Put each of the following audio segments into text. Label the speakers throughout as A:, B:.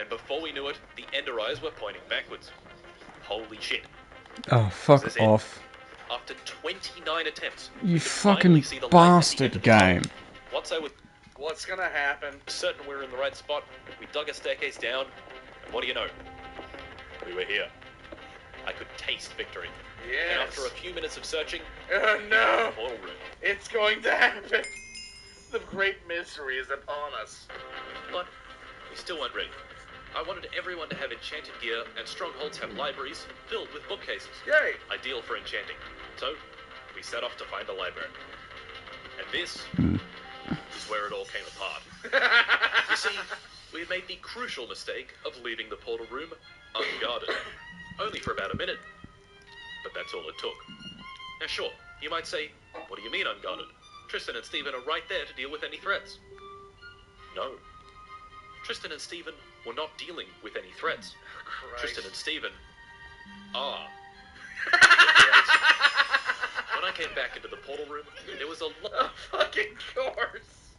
A: And before we knew it, the Ender Eyes were pointing backwards. Holy shit.
B: Oh, fuck off.
A: After 29 attempts,
B: you fucking bastard game.
A: What's gonna happen? Certain we're in the right spot. We dug a staircase down, and what do you know? We were here. I could taste victory. Yes. And after a few minutes of searching, no! Portal room. It's going to happen. The great misery is upon us. But we still weren't ready. I wanted everyone to have enchanted gear, and strongholds have libraries filled with bookcases. Yay! Ideal for enchanting. So, we set off to find a library. And this is where it all came apart. You see, we had made the crucial mistake of leaving the portal room unguarded. Only for about a minute. But that's all it took. Now sure, you might say, what do you mean unguarded? Tristan and Stephen are right there to deal with any threats. No. Tristan and Stephen were not dealing with any threats. Christ. Tristan and Stephen are the threats. When I came back into the portal room, there was a fucking course.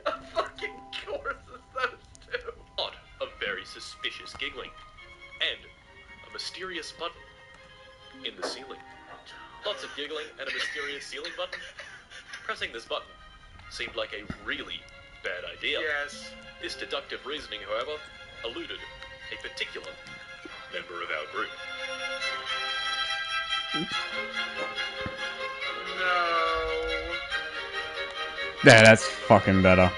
A: A fucking course is those two. Lot of very suspicious giggling. And a mysterious button in the ceiling. Lots of giggling and a mysterious ceiling button. Pressing this button seemed like a really bad idea. Yes. This deductive reasoning, however, eluded a particular member of our group. No.
B: Yeah, that's fucking better.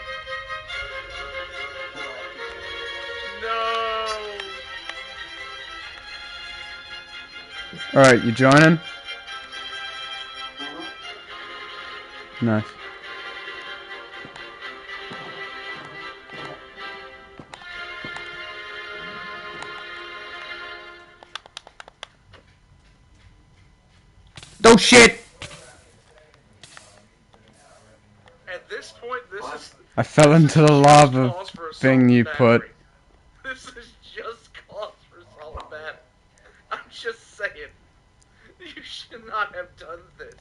A: No.
B: Alright, you joining? Nice. Oh shit!
A: At this point, this is...
B: I fell into the lava thing you put.
A: This is just cause for solid battle. I'm just saying. You should not have done this.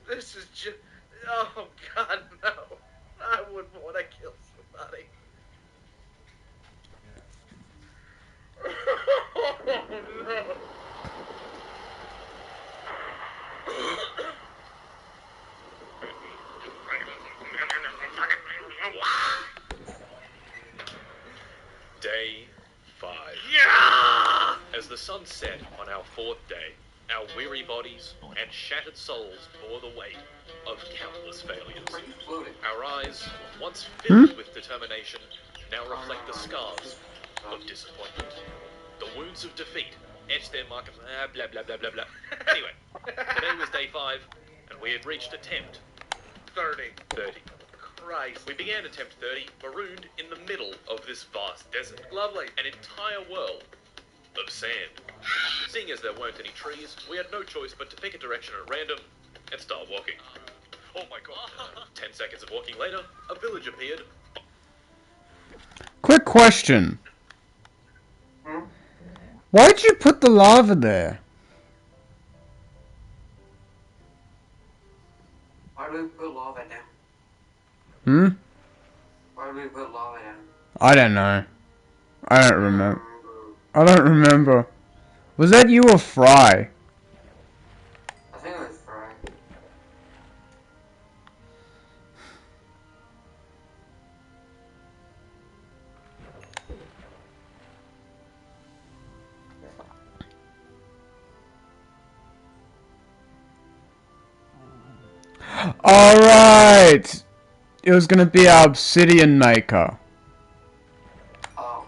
A: This is just... Oh, God, no. I wouldn't want to kill somebody. Oh, no. Day 5. Yeah! As the sun set on our 4th day, our weary bodies and shattered souls bore the weight of countless failures. Our eyes, once filled with determination, now reflect the scars of disappointment. The wounds of defeat etched their mark of blah blah blah blah blah. Anyway, today was day 5, and we had reached attempt 30. Christ. We began attempt 30, marooned in the middle of this vast desert. Lovely. An entire world of sand. Seeing as there weren't any trees, we had no choice but to pick a direction at random and start walking. Oh my god. 10 seconds of walking later, a village appeared.
B: Quick question. Why'd you put the lava there?
C: Why do we put lava down? Why do we put lava down?
B: I don't know. I don't remember. I don't remember. Was that you or Fry?
C: I think it was Fry.
B: Alright! It was gonna be our obsidian maker.
C: Oh.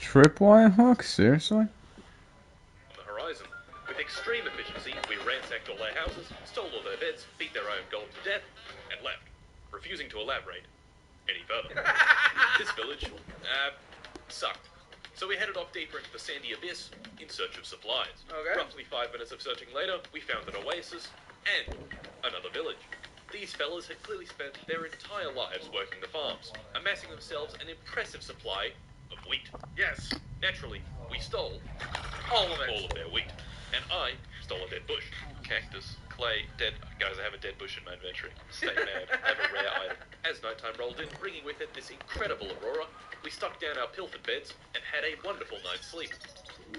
B: Tripwire hook? Seriously?
A: On the horizon. With extreme efficiency, we ransacked all their houses, stole all their beds, beat their own gold to death, and left, refusing to elaborate any further. This village, sucked. So we headed off deeper into the sandy abyss in search of supplies.
D: Okay.
A: Roughly 5 minutes of searching later, we found an oasis and another village. These fellas had clearly spent their entire lives working the farms, amassing themselves an impressive supply of wheat.
D: Yes.
A: Naturally, we stole
D: All of it.
A: all of their wheat, and I stole a dead bush. Cactus, clay, dead... Guys, I have a dead bush in my inventory. Stay mad, I have a rare item. As nighttime rolled in, bringing with it this incredible aurora, we stuck down our pilfered beds and had a wonderful night's sleep.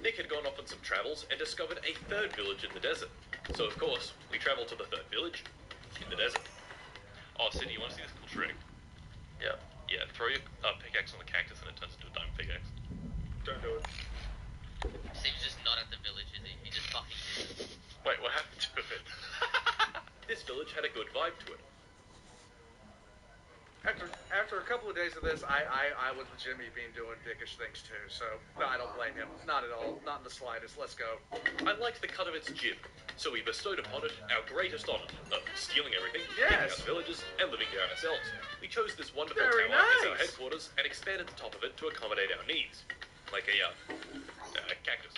A: Nick had gone off on some travels and discovered a third village in the desert. So, of course, we travelled to the third village in the desert. Oh, Sydney, you want to see this cool trick? Yeah. Yeah, throw your pickaxe on the cactus and it turns into a diamond pickaxe.
D: Don't do it.
E: Seems just not at the village, is he? He just fucking did.
A: Wait, what happened to it? This village had a good vibe to it.
D: After a couple of days of this, I was legitimately being doing dickish things too. So no, I don't blame him. Not at all. Not in the slightest. Let's go.
A: I liked the cut of its jib, so we bestowed upon it our greatest honor of stealing everything, picking out
D: Yes.
A: the villages, and living there ourselves. We chose this wonderful
D: Very
A: tower as our
D: nice.
A: headquarters and expanded the top of it to accommodate our needs, like a cactus.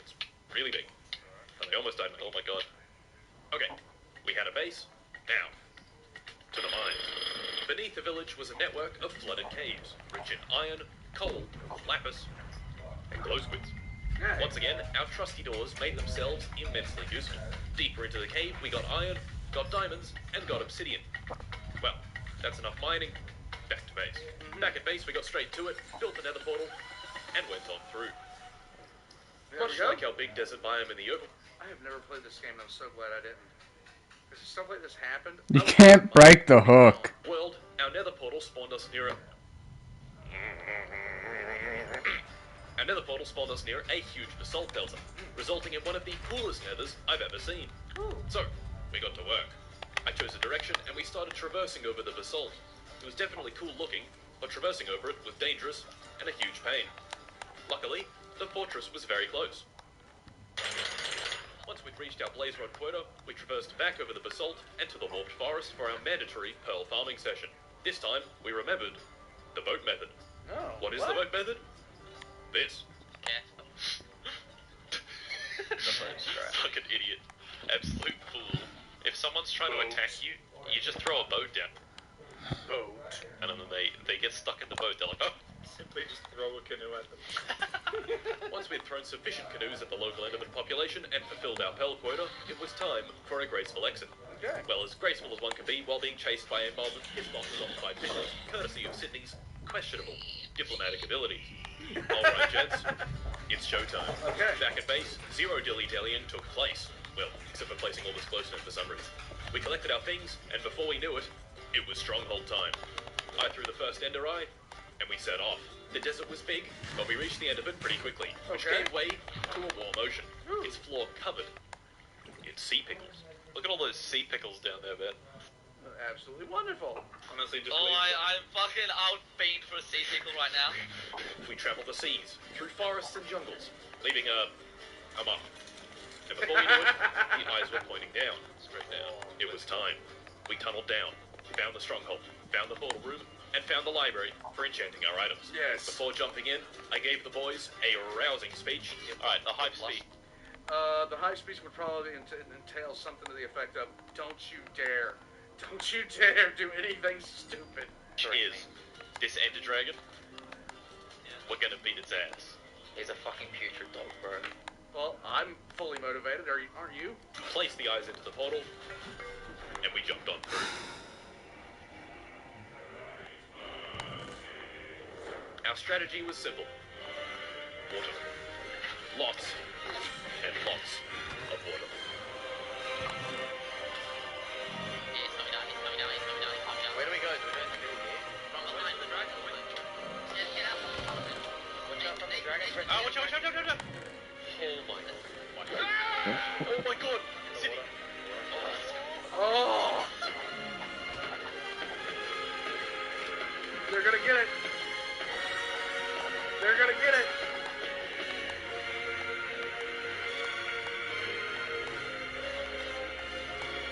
A: It's really big. And I almost died. Oh my god. Okay, we had a base. Now, to the mines. Beneath the village was a network of flooded caves, rich in iron, coal, lapis, and glow squids.
D: Yeah.
A: Once again, our trusty doors made themselves immensely useful. Deeper into the cave, we got iron, got diamonds, and got obsidian. Well, that's enough mining. Back to base. Back at base, we got straight to it, built the nether portal, and went on through.
D: There
A: Much
D: we go.
A: like our big desert biome in the open.
D: I have never played this game. I'm so glad I didn't. Because stuff like this happened.
B: You can't break the hook.
A: World, our nether portal spawned us near a... Our nether portal spawned us near a huge basalt delta, resulting in one of the coolest nethers I've ever seen. So, we got to work. I chose a direction and we started traversing over the basalt. It was definitely cool looking, but traversing over it was dangerous and a huge pain. Luckily, the fortress was very close. Once we'd reached our blaze rod quota, we traversed back over the basalt and to the warped forest for our mandatory pearl farming session. This time, we remembered the boat method.
D: Oh.
A: What is the boat method? This.
E: Yeah.
A: Fucking idiot. Absolute fool. If someone's trying to attack you, you just throw a boat down.
D: Boat.
A: And then they get stuck in the boat. They're like, oh.
D: Simply just throw a canoe at them.
A: Once we'd thrown sufficient canoes at the local enderman population and fulfilled our pearl quota, it was time for a graceful exit.
D: Okay.
A: Well, as graceful as one can be while being chased by a mob of pissed-off fishers, courtesy of Sydney's questionable diplomatic abilities. Alright, gents, it's showtime.
D: Okay.
A: Back at base, zero dilly-dallying took place. Well, except for placing all this closeness for some reason. We collected our things, and before we knew it, it was stronghold time. I threw the first ender eye, and we set off. The desert was big, but we reached the end of it pretty quickly, which
D: Okay.
A: gave way to a warm ocean. Its floor covered in sea pickles. Look at all those sea pickles down there, man.
D: Absolutely wonderful.
A: Honestly, just
E: Oh, I'm fucking out fiend for a sea pickle right now.
A: We traveled the seas, through forests and jungles, leaving a mark. And before we knew it, the eyes were pointing down, straight down. It was time. We tunneled down, found the stronghold, found the portal room, and found the library for enchanting our items.
D: Yes.
A: Before jumping in, I gave the boys a rousing speech. Alright, the hype speech.
D: The high speech would probably entail something to the effect of, don't you dare do anything stupid.
A: Is this Ender Dragon? We're gonna beat its ass.
E: He's a fucking putrid dog, bro.
D: Well, I'm fully motivated, aren't you?
A: Placed the eyes into the portal, and we jumped on through. Our strategy was simple. Water. Lots and lots of water.
E: He's coming down, he's coming down, he's coming down, he's coming down.
F: Where do we go? Do we go through here?
E: From behind the dragon. Yeah, get out.
F: Watch out from the dragon.
A: Oh, watch out, watch out, watch out, watch out! Oh my god. Oh my god! Sydney!
D: Oh! They're gonna get it. They're gonna get it.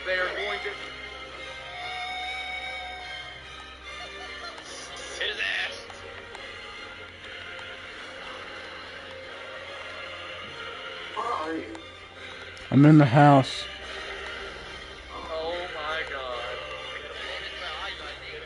D: They are going to.
E: Hit his ass.
C: Where are you?
B: I'm in the house.
D: Oh my god.
E: Where are you, I think?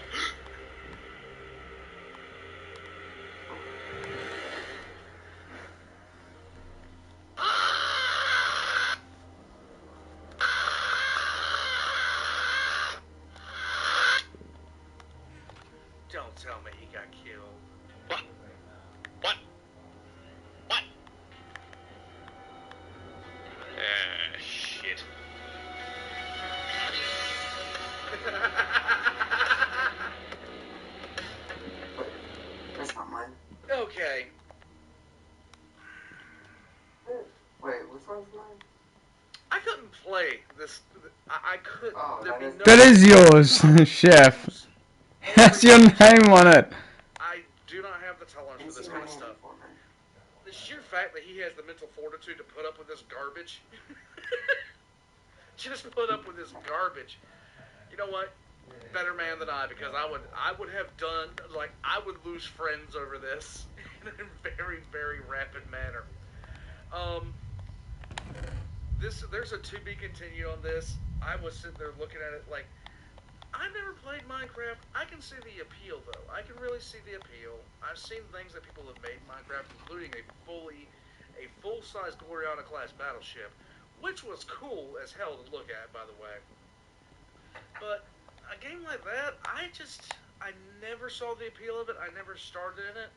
D: Don't tell me he got killed.
A: What? What? What? Shit.
C: Wait, that's not mine.
D: Okay.
C: Wait, which one's mine?
D: I couldn't play this. I couldn't.
C: Oh,
D: There'd
C: that
D: be
C: is-
D: no
B: That is yours, Chef. That's your name on it.
D: I do not have the tolerance for this kind of stuff. The sheer fact that he has the mental fortitude to put up with this garbage. Just put up with this garbage. You know what? Better man than I, because I would have done, like, I would lose friends over this in a very, very rapid manner. There's a to be continued on this. I was sitting there looking at it like, I've never played Minecraft. I can see the appeal, though. I can really see the appeal. I've seen things that people have made in Minecraft, including a full-size Gloriana class battleship, which was cool as hell to look at, by the way. But a game like that, I never saw the appeal of it. I never started in it.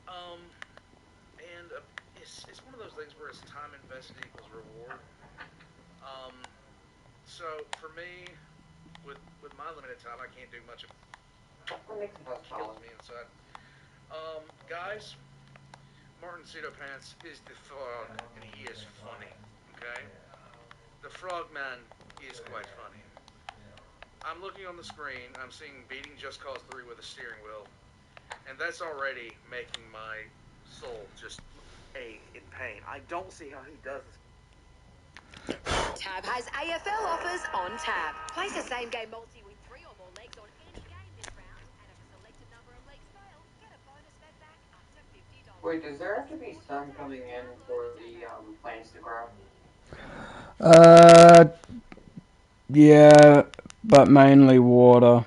D: And it's one of those things where it's time invested equals reward. So for me, with my limited time, I can't do much of kills me inside. Guys, Martin Pseudopants is the frog, and he is funny. Okay, the frogman is quite funny. I'm looking on the screen. I'm seeing beating Just Cause 3 with a steering wheel, and that's already making my soul just ache in pain. I don't see how he does this.
G: Tab has AFL offers on Tab. Place a same game multi with 3 or more legs on any game this round, and if a selected number of legs fail, get a bonus bet back up to $50.
C: Wait, does there have to be sun coming in for the planes to grow?
B: Yeah, but mainly water.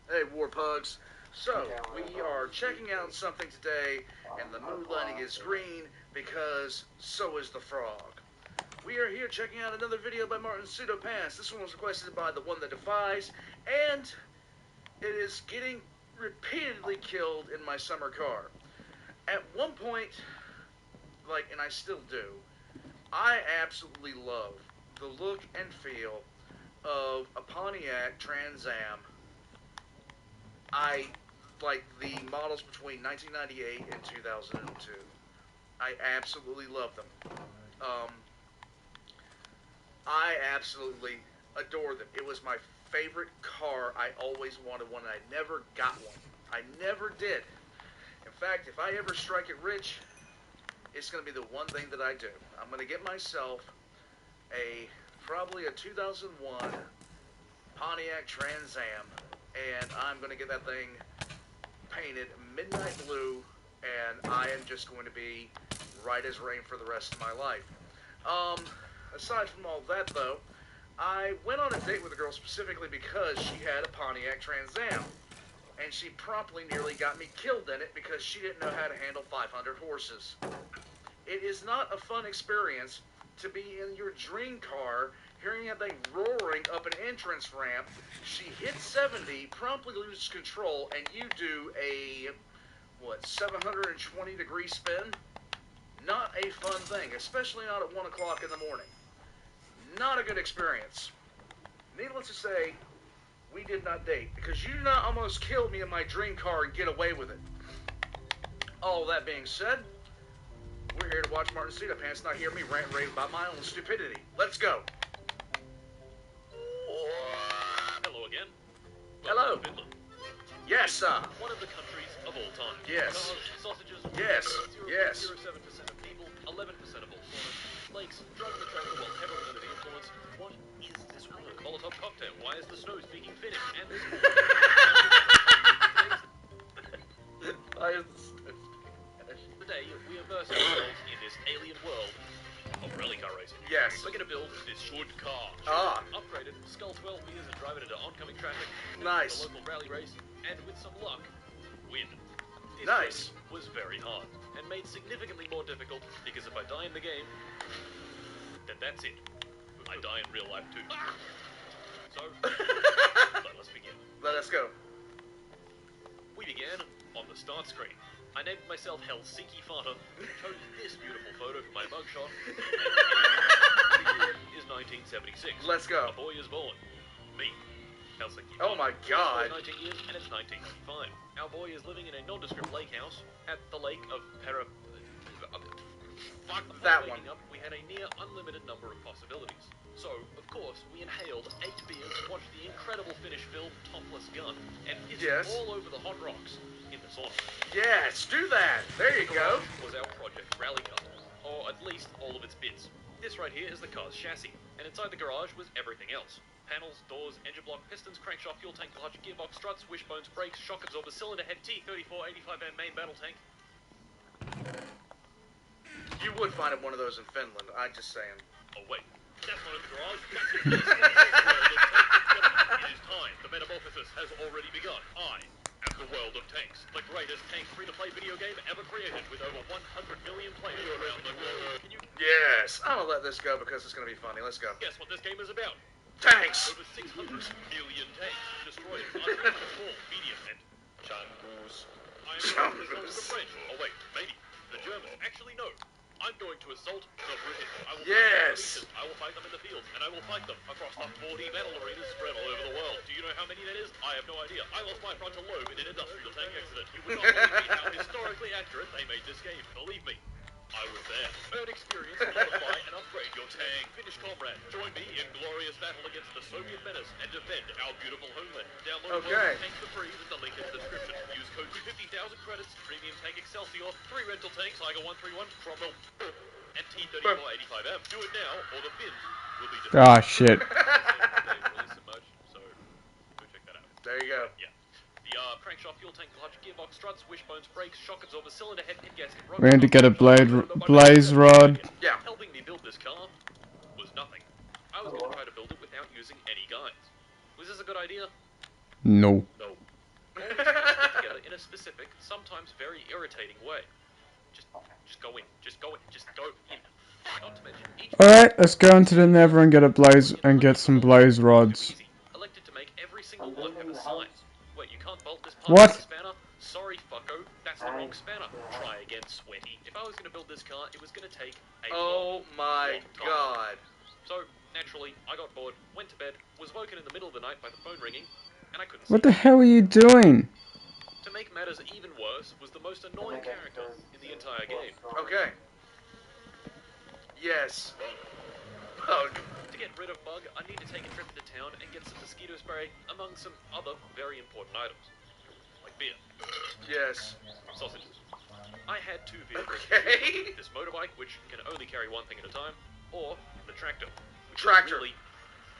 D: Hey, War Pugs. So, we are checking out something today, and the mood lighting is green because so is the frog. We are here checking out another video by Martin Pseudopants. This one was requested by the One That Defies, and it is getting repeatedly killed in my summer car. At one point, like, and I still do, I absolutely love the look and feel of a Pontiac Trans Am. I like the models between 1998 and 2002. I absolutely love them. I absolutely adore them. It was my favorite car. I always wanted one, and I never got one. I never did. In fact, if I ever strike it rich, it's going to be the one thing that I do. I'm going to get myself probably a 2001 Pontiac Trans Am, and I'm going to get that thing painted midnight blue, and I am just going to be right as rain for the rest of my life. Aside from all that, though, I went on a date with a girl specifically because she had a Pontiac Trans Am, and she promptly nearly got me killed in it because she didn't know how to handle 500 horses. It is not a fun experience to be in your dream car, hearing that thing roaring up an entrance ramp. She hits 70, promptly loses control, and you do a, 720-degree spin? Not a fun thing, especially not at 1 o'clock in the morning. Not a good experience. Needless to say, we did not date, because you did not almost kill me in my dream car and get away with it. All that being said, we're here to watch Martin Pseudopants, not hear me rant and rave about my own stupidity. Let's go.
A: Hello again.
D: Hello.
A: Welcome to Finland.
D: Yes, sir.
A: One of the countries of all time.
D: Yes.
A: Cars, sausages,
D: Yes. Yes.
A: 0.07% of people, 11% of all saunas, lakes, drugs the traveler while heavily under the influence. What is this word? Molotov cocktail. Why is the snow speaking Finnish? And this Today, we immerse ourselves in this alien world of rally car racing.
D: Yes.
A: We're going to build this should car.
D: Ah.
A: Upgraded, scull 12 meters and drive it into oncoming traffic.
D: Nice.
A: The local rally race, and with some luck, win. This
D: Nice.
A: race was very hard, and made significantly more difficult, because if I die in the game, then that's it. I die in real life too. So, let us begin.
D: Let us go.
A: We began on the start screen. I named myself Helsinki Fata, chose this beautiful photo for my mugshot. The year is 1976.
D: Let's go.
A: A boy is born. Me. Helsinki.
D: Oh my God.
A: 19 years, and it's 1995. Our boy is living in a nondescript lake house at the lake of
D: That one.
A: Waking up, we had a near unlimited number of possibilities. So, of course, we inhaled 8 beers, watched the incredible Finnish film Topless Gun, and pissed
D: Yes.
A: all over the hot rocks in the sauna.
D: Yes, do that. There you go.
A: Was our project rally car, or at least all of its bits. This right here is the car's chassis, and inside the garage was everything else. Panels, doors, engine block, pistons, crankshaft, fuel tank, clutch, gearbox, struts, wishbones, brakes, shock absorbers, cylinder head, T-34, 85M main battle tank.
D: You would find one of those in Finland. I'm just saying.
A: Oh wait, that's not in the garage. That's in the It is time. The metamorphosis has already begun. I am the world of tanks, the greatest tank free-to-play video game ever created, with over 100 million players around the world. Can you
D: Yes. I'm gonna let this go because it's gonna be funny. Let's go.
A: guess what this game is about?
D: Tanks.
A: Over 600 million tanks, destroying small, medium, and Changus. I am going to assault the French. Oh wait, maybe the Germans. Actually, no. I'm going to assault the British. I will
D: Yes.
A: fight the Venetians. I will fight them in the fields, and I will fight them across the 40 battle arenas spread all over the world. Do you know how many that is? I have no idea. I lost my frontal lobe in an industrial tank accident. You would not believe me how historically accurate they made this game. Believe me. I was there. Earn experience, modify, and upgrade your tank. Finnish comrade, join me in glorious battle against the Soviet menace and defend our beautiful homeland. Download
D: Okay.
A: Tank for free with the link in the description. Use code 50,000 credits, Premium Tank Excelsior, 3 rental tanks, Tiger 131, Cromwell, and T-34-85M. Do it now, or the Finns will be defeated.
B: Ah, shit.
A: They release so much, so go check that out.
D: There you go.
A: Yeah. The crankshaft, fuel tank, clutch, gearbox, struts, wishbones, brakes, shock absorber, cylinder head, and gasket.
B: We had to get a blaze rod.
D: Yeah.
A: Helping me build this car was nothing. I was going to try to build it without using any guides. Was this a good idea?
B: No.
A: No. All these parts fit together in a specific, sometimes very irritating way. Just go in. Just go in. Just go in. Not to mention each.
B: Alright, let's go into the nether and get a blaze and get some blaze rods.
A: Elected to make every single one have a sign. Wait, you can't bolt this part
B: What?
A: with the spanner? Sorry, fucko. That's the wrong spanner. Try again, sweaty. If I was going to build this car, it was going to take a
D: Oh my God.
A: So, naturally, I got bored, went to bed, was woken in the middle of the night by the phone ringing, and I couldn't
B: What
A: sleep.
B: the hell are you doing?
A: To make matters even worse was the most annoying character in the entire game.
D: Okay. Yes. Bug.
A: To get rid of Bug, I need to take a trip into town and get some mosquito spray, among some other very important items. Like beer.
D: Yes.
A: Sausages. I had 2 vehicles.
D: Okay.
A: This motorbike, which can only carry one thing at a time, or the tractor. Which
D: Tractor.
A: is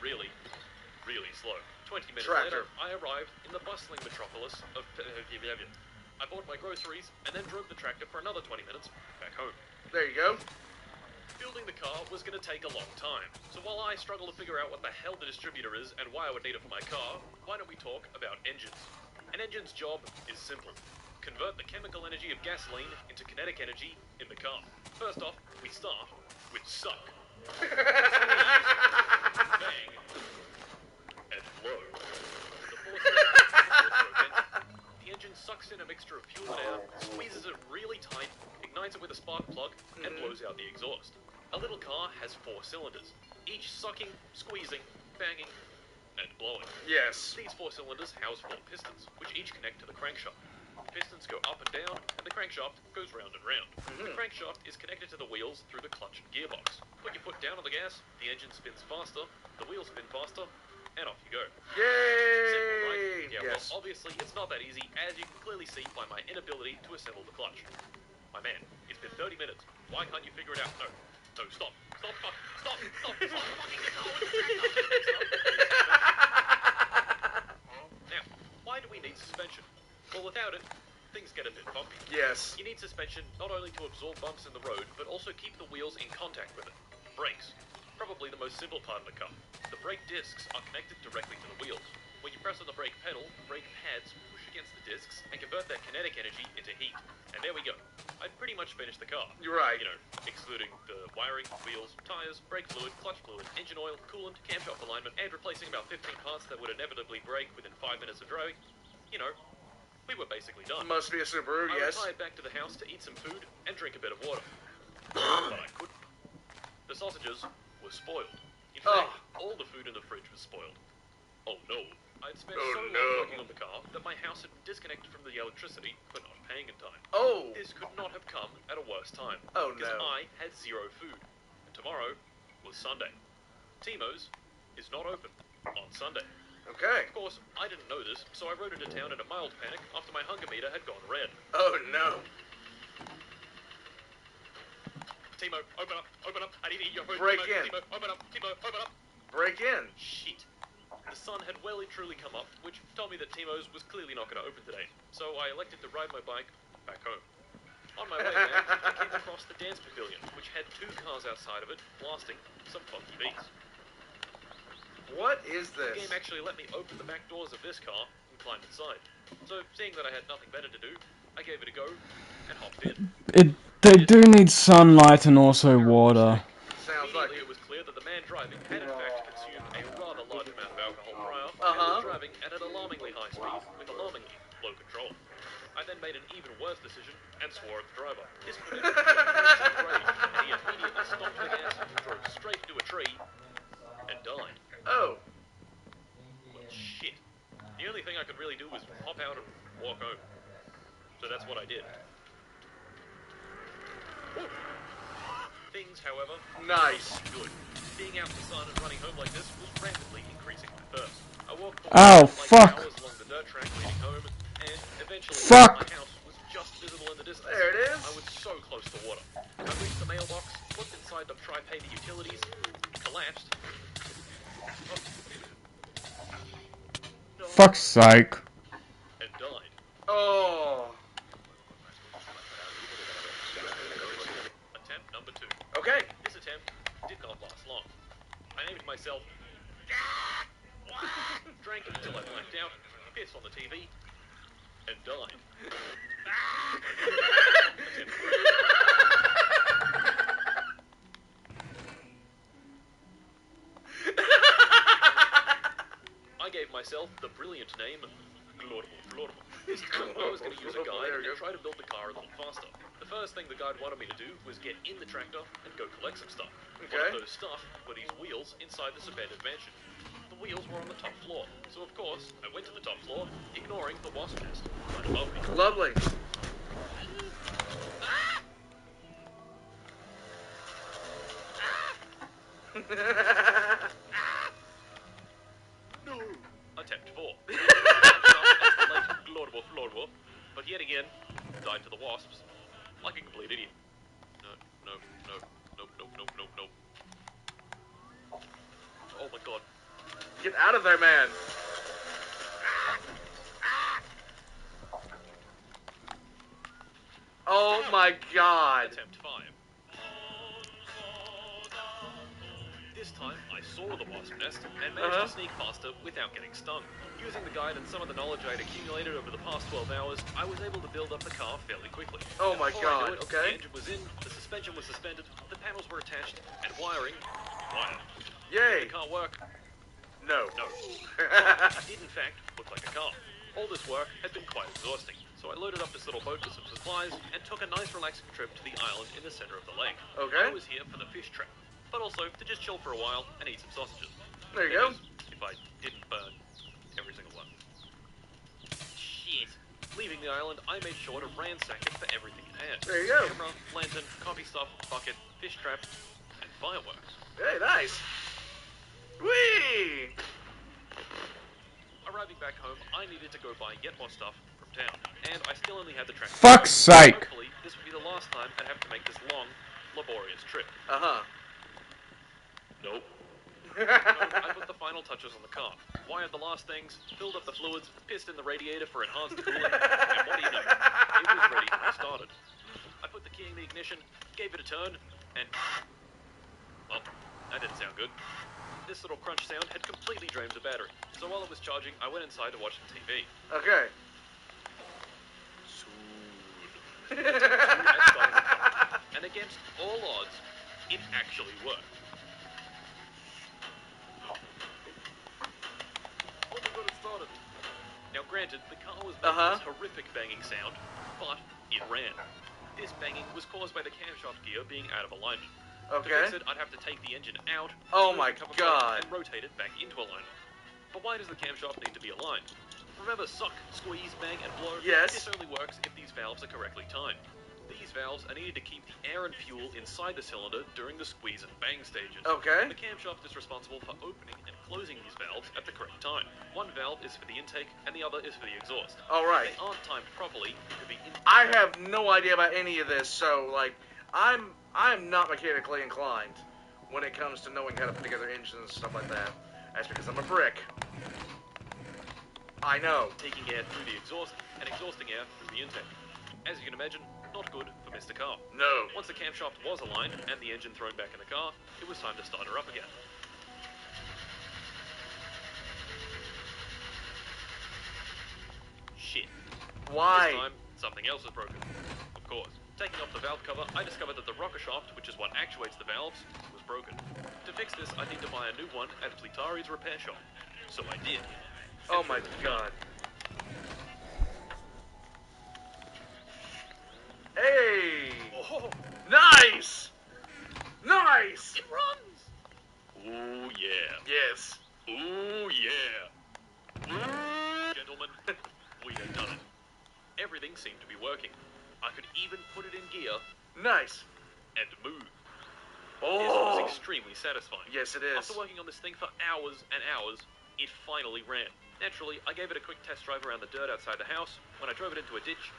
A: really, really slow. 20 minutes
D: Tractor.
A: later, I arrived in the bustling metropolis of I bought my groceries, and then drove the tractor for another 20 minutes back home.
D: There you go.
A: Building the car was going to take a long time, so while I struggle to figure out what the hell the distributor is and why I would need it for my car, why don't we talk about engines? An engine's job is simple. Convert the chemical energy of gasoline into kinetic energy in the car. First off, we start with suck. Bang. And blow. The engine sucks in a mixture of fuel and air, squeezes it really tight, ignites it with a spark plug, and blows out the exhaust. A little car has 4 cylinders, each sucking, squeezing, banging, and blowing.
D: Yes.
A: These 4 cylinders house 4 pistons, which each connect to the crankshaft. Pistons go up and down, and the crankshaft goes round and round. The crankshaft is connected to the wheels through the clutch and gearbox. Put your foot down on the gas, the engine spins faster, the wheels spin faster, and off you go.
D: Yay!
A: Simple, right? Yeah,
D: Yes.
A: well, obviously it's not that easy, as you can clearly see by my inability to assemble the clutch. My man, it's been 30 minutes. Why can't you figure it out? No, stop. Stop fucking no! Now, why do we need suspension? Well, without it, things get a bit bumpy.
D: Yes.
A: You need suspension not only to absorb bumps in the road, but also keep the wheels in contact with it. Brakes. Probably the most simple part of the car. The brake discs are connected directly to the wheels. When you press on the brake pedal, brake pads push against the discs and convert that kinetic energy into heat. And there we go. I'd pretty much finished the car.
D: You're right.
A: You know, excluding the wiring, wheels, tires, brake fluid, clutch fluid, engine oil, coolant, camshaft alignment, and replacing about 15 parts that would inevitably break within 5 minutes of driving. You know, we were basically done.
D: Must be a Subaru,
A: I
D: yes.
A: retired back to the house to eat some food and drink a bit of water. But I couldn't. The sausages were spoiled. In fact, all the food in the fridge was spoiled. Oh no. I'd spent so long working on the car that my house had been disconnected from the electricity for not paying in time.
D: Oh!
A: This could not have come at a worse time.
D: Oh
A: Because
D: no.
A: I had zero food. And tomorrow was Sunday. Timo's is not open on Sunday.
D: Okay.
A: Of course, I didn't know this, so I rode into town in a mild panic after my hunger meter had gone red.
D: Oh no.
A: Timo, open up, I need to eat your food.
D: Break
A: Timo,
D: in.
A: Timo, open up.
D: Break in.
A: Shit. The sun had well and truly come up, which told me that Timo's was clearly not going to open today, so I elected to ride my bike back home. On my way back, I came across the dance pavilion, which had 2 cars outside of it, blasting some funky beats.
D: What is
A: The
D: this?
A: game actually let me open the back doors of this car and climb inside. So, seeing that I had nothing better to do, I gave it a go and hopped in.
B: They do need sunlight and also water.
D: Sounds like
A: Immediately, it was clear that the man driving had in fact consumed a rather large amount of alcohol prior and was driving at an alarmingly high speed with alarmingly low control. I then made an even worse decision and swore at the driver. This put him in a frenzy of rage, and he immediately stopped the gas, drove straight into a tree, and died.
D: Oh.
A: Well, shit. The only thing I could really do was hop out and walk home. So that's what I did. Woo. Things, however,
D: Nice.
A: good. Being out in the sun and running home like this was rapidly increasing my thirst. I walked for
B: Ow,
A: like
B: fuck.
A: hours along the dirt track leading home, and eventually
B: Fuck.
A: my house was just visible in the distance.
D: There it is.
A: I was so close to water. I reached the mailbox, looked inside the tri-pay the utilities, collapsed.
B: Fuck's sake.
A: And died.
D: Oh.
A: Attempt number 2.
D: Okay.
A: This attempt did not last long. I named myself, drank until I blacked out, pissed on the TV, and died. I gave myself the brilliant name, Glorbo. This time I was going to use a guide
D: There we go.
A: and try to build the car a little faster. The first thing the guide wanted me to do was get in the tractor and go collect some stuff. One
D: Okay.
A: of those stuff were these wheels inside this abandoned mansion. The wheels were on the top floor, so of course I went to the top floor, ignoring the wasp nest right above me.
D: Lovely.
A: No! Attempt 4. Glorbo, but yet again, died to the wasps, like a complete idiot. No. Oh my god.
D: Get out of there, man. Oh my god.
A: Attempt 5. This time, I saw the wasp nest and managed to sneak faster without getting stung. Using the guide and some of the knowledge I had accumulated over the past 12 hours, I was able to build up the car fairly quickly.
D: Oh
A: And
D: my
A: before I
D: god,
A: knew it,
D: okay.
A: The engine was in, the suspension was suspended, the panels were attached, and wired.
D: Yay.
A: The car work?
D: No.
A: No. But it did in fact look like a car. All this work had been quite exhausting, so I loaded up this little boat with some supplies and took a nice relaxing trip to the island in the center of the lake.
D: Okay.
A: I was here for the fish trap, but also to just chill for a while and eat some sausages.
D: There you go.
A: That is, if I didn't burn every single one. Shit. Leaving the island, I made sure to ransack it for everything it had.
D: There you go.
A: Camera, lantern, coffee stuff, bucket, fish trap, and fireworks.
D: Hey, nice. Whee!
A: I Arriving back home, I needed to go buy yet more stuff from town, and I still only had the tractor.
B: Fuck's sake!
A: Hopefully, this would be the last time I'd have to make this long, laborious trip.
D: Uh-huh.
A: Nope. I put the final touches on the car, wired the last things, filled up the fluids, pissed in the radiator for enhanced cooling, and what do you know? It was ready to be started. I put the key in the ignition, gave it a turn, and... well, that didn't sound good. This little crunch sound had completely drained the battery, so while it was charging, I went inside to watch some TV.
D: Okay.
A: Soon. The T2 had started the car, and against all odds, it actually worked. Oh my god, it started. Now granted, the car was making this horrific banging sound, but it ran. This banging was caused by the camshaft gear being out of alignment.
D: Okay.
A: To fix it, I'd have to take the engine out,
D: oh my god,
A: and rotate it back into alignment. But why does the camshaft need to be aligned? Remember suck, squeeze, bang, and blow?
D: Yes.
A: This only works if these valves are correctly timed. These valves are needed to keep the air and fuel inside the cylinder during the squeeze and bang stages.
D: Okay.
A: The camshaft is responsible for opening and closing these valves at the correct time. One valve is for the intake, and the other is for the exhaust.
D: Alright.
A: If they aren't timed properly, it could be...
D: I have no idea about any of this, so, like, I'm not mechanically inclined when it comes to knowing how to put together engines and stuff like that. That's because I'm a brick. I know.
A: Taking air through the exhaust and exhausting air through the intake. As you can imagine, not good for Mr. Car.
D: No.
A: Once the camshaft was aligned and the engine thrown back in the car, it was time to start her up again. Shit.
D: Why?
A: This time, something else was broken. Of course. Taking off the valve cover, I discovered that the rocker shaft, which is what actuates the valves, was broken. To fix this, I need to buy a new one at Flitari's repair shop. So I did.
D: Oh my god. Hey!
A: Oh,
D: Nice! Nice!
A: it runs! Ooh, yeah.
D: Yes.
A: Ooh, yeah. Gentlemen, we had done it. Everything seemed to be working. I could even put it in gear
D: Nice.
A: and move. This
D: Oh!
A: was extremely satisfying.
D: Yes, it is.
A: After working on this thing for hours and hours, it finally ran. Naturally, I gave it a quick test drive around the dirt outside the house. When I drove it into a ditch,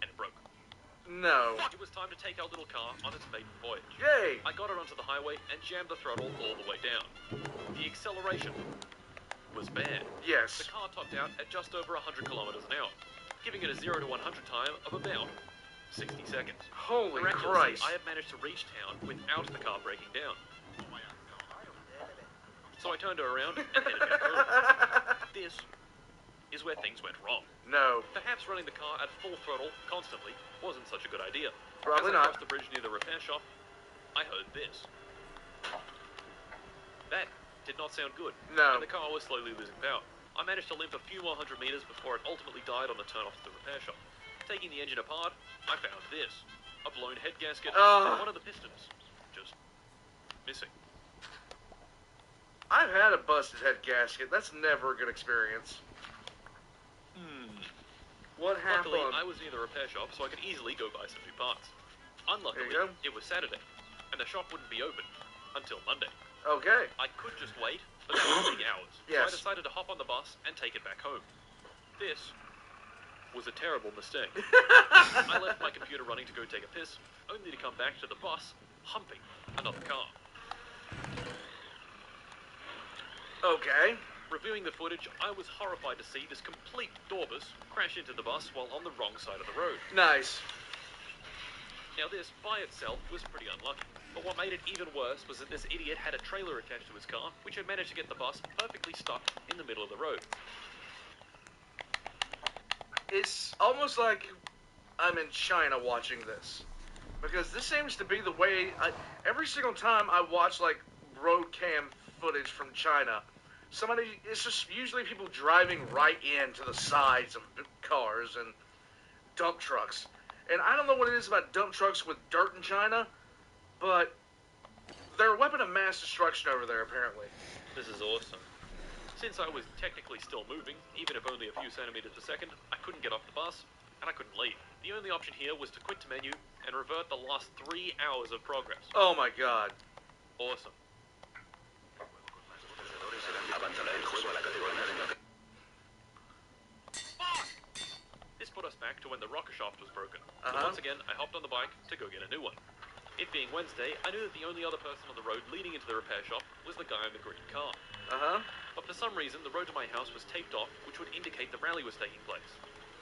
A: and it broke.
D: No.
A: It was time to take our little car on its maiden voyage.
D: Yay!
A: I got it onto the highway and jammed the throttle all the way down. The acceleration was bad.
D: Yes.
A: The car topped out at just over 100 kilometers an hour, giving it a 0 to 100 time of about 60 seconds.
D: Holy
A: Miraculously,
D: Christ.
A: I had managed to reach town without the car breaking down. So I turned her around and headed back home. This is where things went wrong.
D: No.
A: Perhaps running the car at full throttle constantly wasn't such a good idea.
D: Probably
A: As I
D: not.
A: crossed the bridge near the repair shop, I heard this. That did not sound good.
D: No.
A: And the car was slowly losing power. I managed to limp a few more hundred meters before it ultimately died on the turn off to the repair shop. Taking the engine apart, I found this. A blown head gasket and one of the pistons just missing.
D: I've had a busted head gasket. That's never a good experience. What happened?
A: Luckily, I was near the repair shop, so I could easily go buy some new parts. Unluckily,
D: There you go.
A: it was Saturday, and the shop wouldn't be open until Monday.
D: Okay.
A: I could just wait, but that would take hours. So
D: Yes.
A: I decided to hop on the bus and take it back home. This was a terrible mistake. I left my computer running to go take a piss, only to come back to the bus humping another car.
D: Okay.
A: Reviewing the footage, I was horrified to see this complete doorbus crash into the bus while on the wrong side of the road.
D: Nice.
A: Now this, by itself, was pretty unlucky. But what made it even worse was that this idiot had a trailer attached to his car, which had managed to get the bus perfectly stuck in the middle of the road.
D: It's almost like I'm in China watching this. Because this seems to be the way... every single time I watch, like, road cam footage from China, it's just usually people driving right into the sides of cars and dump trucks. And I don't know what it is about dump trucks with dirt in China, but they're a weapon of mass destruction over there, apparently.
A: This is awesome. Since I was technically still moving, even if only a few centimeters per second, I couldn't get off the bus, and I couldn't leave. The only option here was to quit to menu and revert the last 3 hours of progress.
D: Oh my god.
A: Awesome. This put us back to when the rocker shaft was broken. So
D: Uh-huh.
A: once again, I hopped on the bike to go get a new one. It being Wednesday, I knew that the only other person on the road leading into the repair shop was the guy in the green car.
D: Uh-huh.
A: But for some reason, the road to my house was taped off, which would indicate the rally was taking place.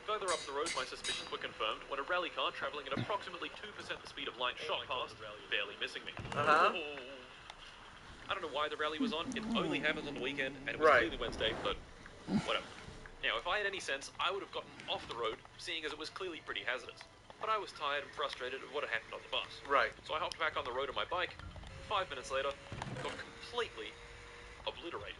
A: Further up the road, my suspicions were confirmed when a rally car travelling at approximately 2% the speed of light shot past, barely missing me.
D: Uh-huh.
A: I don't know why the rally was on. It only happens on the weekend, and it was
D: Right.
A: clearly Wednesday, but whatever. Now, if I had any sense, I would have gotten off the road, seeing as it was clearly pretty hazardous. But I was tired and frustrated at what had happened on the bus.
D: Right.
A: So I hopped back on the road on my bike. 5 minutes later, got completely obliterated.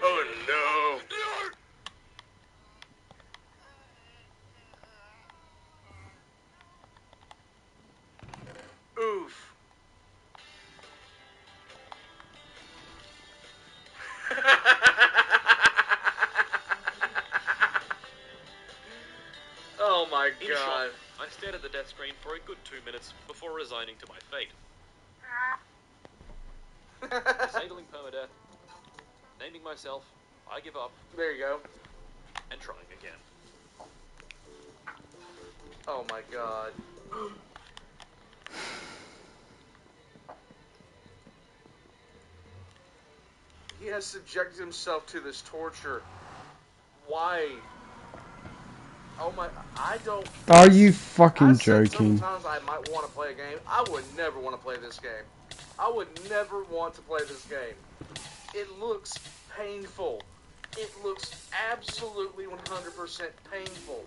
D: Oh no. Oof. Oh my
A: In
D: god.
A: shock, I stared at the death screen for a good 2 minutes before resigning to my fate. Disabling permadeath, naming myself, I give up,
D: There you go.
A: and trying again.
D: Oh my god. He has subjected himself to this torture. Why? Oh my, I don't...
B: Are you fucking
D: I've said
B: joking?
D: several times I might want to play a game. I would never want to play this game. I would never want to play this game. It looks painful. It looks absolutely 100% painful.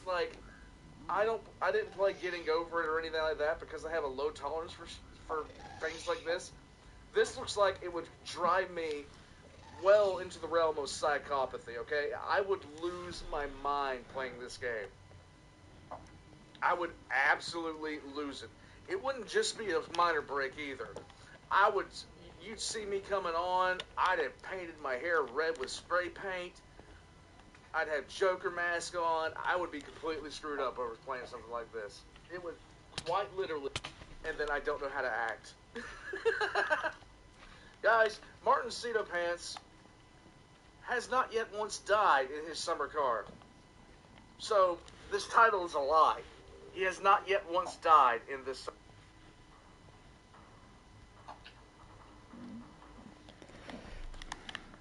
D: Like, I didn't play Getting Over It or anything like that because I have a low tolerance for things like this. This looks like it would drive me well into the realm of psychopathy, okay? I would lose my mind playing this game. I would absolutely lose it. It wouldn't just be a minor break either. You'd see me coming on, I'd have painted my hair red with spray paint, I'd have Joker mask on, I would be completely screwed up over playing something like this. It would, quite literally, and then I don't know how to act. Guys, Martin Cedo Pants has not yet once died in his summer car. So, this title is a lie. He has not yet once died in this.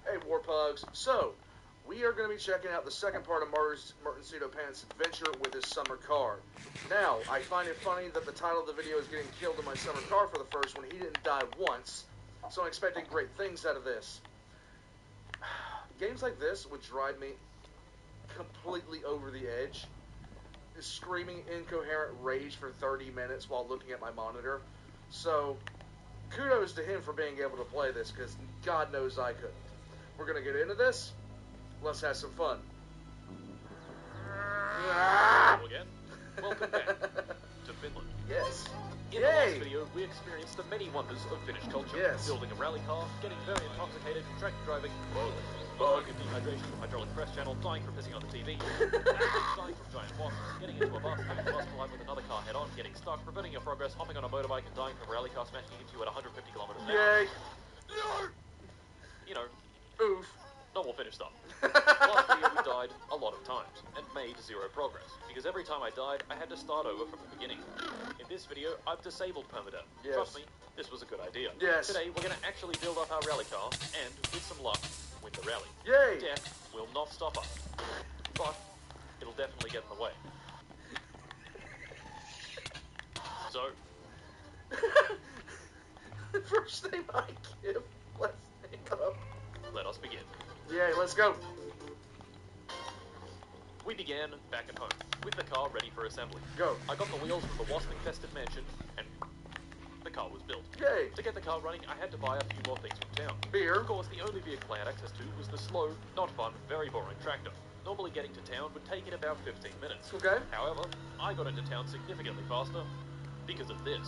D: Hey, Warpugs. So, we are going to be checking out the second part of Martin Cedo Pants' adventure with his summer car. Now, I find it funny that the title of the video is getting killed in my summer car for the first one. He didn't die once, so I'm expecting great things out of this. Games like this would drive me completely over the edge. Screaming incoherent rage for 30 minutes while looking at my monitor. So, kudos to him for being able to play this, because God knows I couldn't. We're going to get into this. Let's have some fun.
A: Hello again. Welcome back to Finland.
D: Yes.
A: In the last video, we experienced the many wonders of Finnish culture.
D: Yes.
A: Building a rally car, getting very intoxicated, track driving, bug and dehydration, hydraulic press channel, dying from pissing on the TV, dying from giant wasps, getting into a bus, getting the bus collide with another car head on, getting stuck, preventing your progress, hopping on a motorbike and dying from a rally car smashing into you at 150 kilometers an hour.
D: Yay.
A: You know,
D: Oof.
A: normal Finnish stuff. Last video we died a lot of times, and made zero progress, because every time I died, I had to start over from the beginning. In this video, I've disabled permadeath.
D: Yes.
A: Trust me, this was a good idea.
D: Yes.
A: Today, we're going to actually build up our rally car, and, with some luck, win the rally.
D: Yay.
A: Death will not stop us, but it'll definitely get in the way. So,
D: First name I give, last name up.
A: let us begin.
D: Yay, let's go.
A: We began back at home, with the car ready for assembly.
D: Go.
A: I got the wheels from the wasp-infested mansion, and the car was built.
D: Yay.
A: To get the car running, I had to buy a few more things from town.
D: Beer.
A: Of course, the only vehicle I had access to was the slow, not fun, very boring tractor. Normally getting to town would take in about 15 minutes.
D: Okay.
A: However, I got into town significantly faster because of this.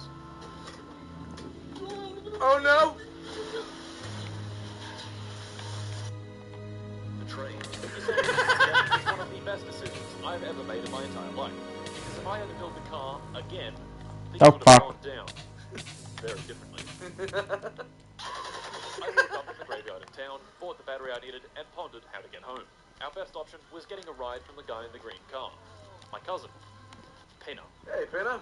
D: Oh no.
A: The train. You said it was one of the best decisions I've ever made in my entire life. Because if I had to build the car again, things
B: Oh,
A: would have
B: fuck.
A: gone down very differently. I woke up in the graveyard in town, bought the battery I needed, and pondered how to get home. Our best option was getting a ride from the guy in the green car. My cousin, Pinner.
D: Hey, Pinner.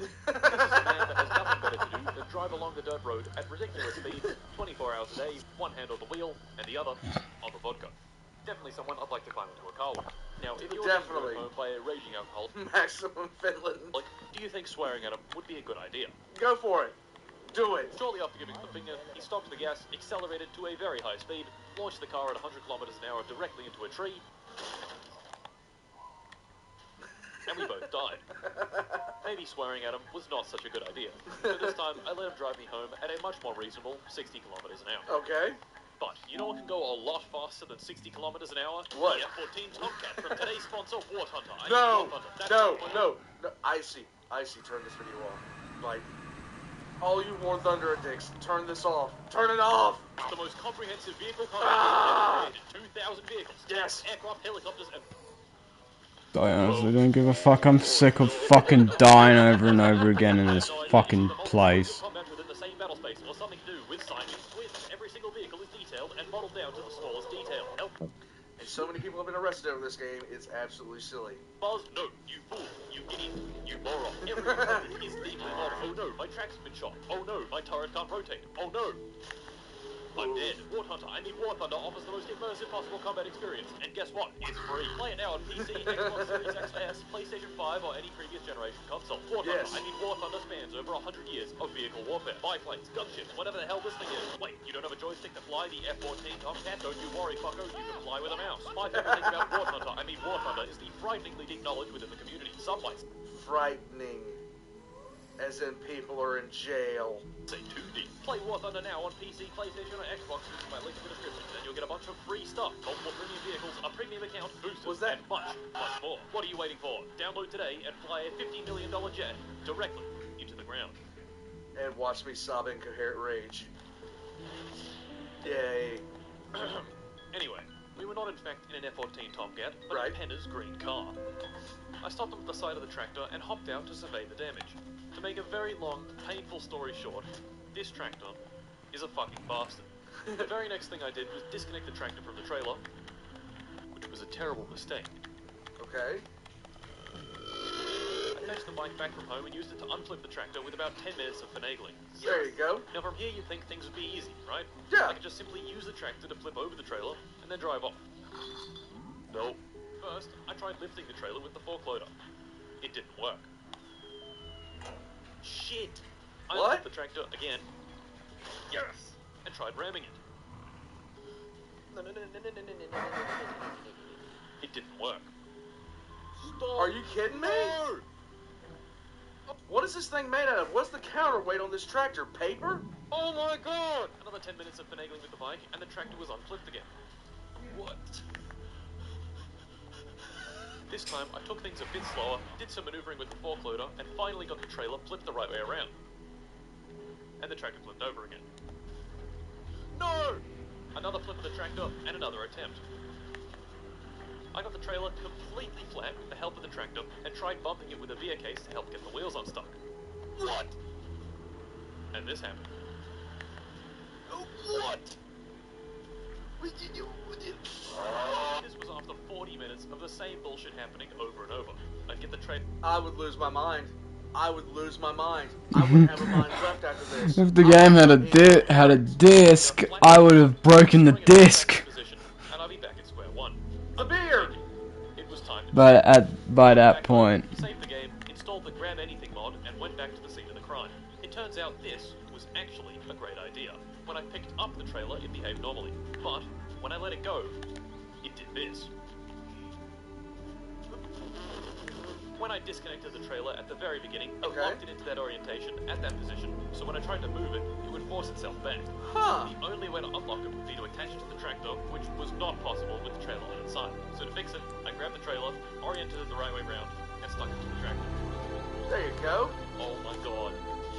A: This is a man that has nothing better to do than drive along the dirt road at ridiculous speeds, 24 hours a day, one hand on the wheel, and the other on the vodka. Definitely someone I'd like to climb into a car with. Now, if you're
D: Definitely.
A: home by a raging alcohol,
D: Maximum Finland.
A: like, do you think swearing at him would be a good idea?
D: Go for it. Do it.
A: Shortly after giving the finger, he stopped the gas, accelerated to a very high speed, launched the car at 100 kilometers an hour directly into a tree, and we both died. Maybe swearing at him was not such a good idea. So this time, I let him drive me home at a much more reasonable 60 kilometers an hour.
D: Okay.
A: But you know what can go a lot faster than 60 kilometers an hour?
D: What?
A: The F-14 Tomcat from today's sponsor, Wart Hunter.
D: No.
A: Wart Hunter. That's
D: No.
A: not-
D: No. No. Icy. Turn this video off. Like, all you War Thunder addicts, turn this off. Turn it off.
A: The most comprehensive vehicle ever created. 2,000 vehicles.
D: Yes.
A: Aircraft, helicopters, and...
B: I honestly don't give a fuck. I'm sick of fucking dying over and over again in this fucking place.
A: Combat within the same battle space, or something to do with signing twins. Every single vehicle is detailed and modeled down to the smallest detail. Help.
D: And so many people have been arrested over this game, it's absolutely silly.
A: Buzz, no, you fool, you idiot, you moron. Every component is legally modeled. Oh no, my track's been shot. Oh no, my turret can't rotate. Oh no. I'm dead. War Hunter, I mean War Thunder offers the most immersive possible combat experience. And guess what? It's free. Play it now on PC, Xbox Series XS, PlayStation 5, or any previous generation console. War Thunder, I mean War Thunder spans over 100 years of vehicle warfare. Biplanes, gunships, whatever the hell this thing is. Wait, you don't have a joystick to fly the F-14 Tomcat? Don't you worry, fucko, you can fly with a mouse. My favorite thing about War Hunter, I mean War Thunder, is the frighteningly deep knowledge within the community. Some might
D: Frightening. As in people are in jail.
A: say 2D. Play War Thunder now on PC, PlayStation, or Xbox using my link in the description, and you'll get a bunch of free stuff, multiple premium vehicles, a premium account, boosters, and much, much more. What are you waiting for? Download today and fly a $50 million jet directly into the ground.
D: And watch me sob in coherent rage. Yay.
A: Anyway, we were not in fact in an F-14 Tomcat, but
D: Right.
A: in Penner's green car. I stopped him at the side of the tractor and hopped out to survey the damage. To make a very long, painful story short, this tractor is a fucking bastard. The very next thing I did was disconnect the tractor from the trailer, which was a terrible mistake.
D: Okay.
A: I fetched the bike back from home and used it to unflip the tractor with about 10 minutes of finagling.
D: There you go.
A: Now from here you'd think things would be easy, right?
D: Yeah.
A: I could just simply use the tractor to flip over the trailer and then drive off. No. First, I tried lifting the trailer with the fork loader. It didn't work. Shit! I
D: What?
A: lifted the tractor again. Yes! And tried ramming it. It didn't work. Stop!
D: Are you kidding me?
A: No!
D: What is this thing made out of? What's the counterweight on this tractor? Paper?
A: Oh my god! Another 10 minutes of finagling with the bike, and the tractor was unflipped again. What? This time, I took things a bit slower, did some maneuvering with the fork loader, and finally got the trailer flipped the right way around. And the tractor flipped over again. No! Another flip of the tractor, and another attempt. I got the trailer completely flat with the help of the tractor, and tried bumping it with a veer case to help get the wheels unstuck. What? And this happened. What? This was after 40 minutes of the same bullshit happening over and over. I'd get the trailer.
D: I would lose my mind. I would lose my mind. I wouldn't have a mind left after this.
B: If the game had a disc, I would have broken the disc.
A: And I'll be back at square one.
D: A beer!
A: It was time to
B: But by that point,
A: saved the game, installed the Grab Anything mod, and went back to the scene of the crime. It turns out this was actually a great idea. When I picked up the trailer, it behaved normally. But when I let it go, it did this. When I disconnected the trailer at the very beginning, it locked it into that orientation at that position, so when I tried to move it, it would force itself back.
D: Huh.
A: The only way to unlock it would be to attach it to the tractor, which was not possible with the trailer on its side. So to fix it, I grabbed the trailer, oriented it the right way round, and stuck it to the tractor.
D: There you go.
A: Oh my god.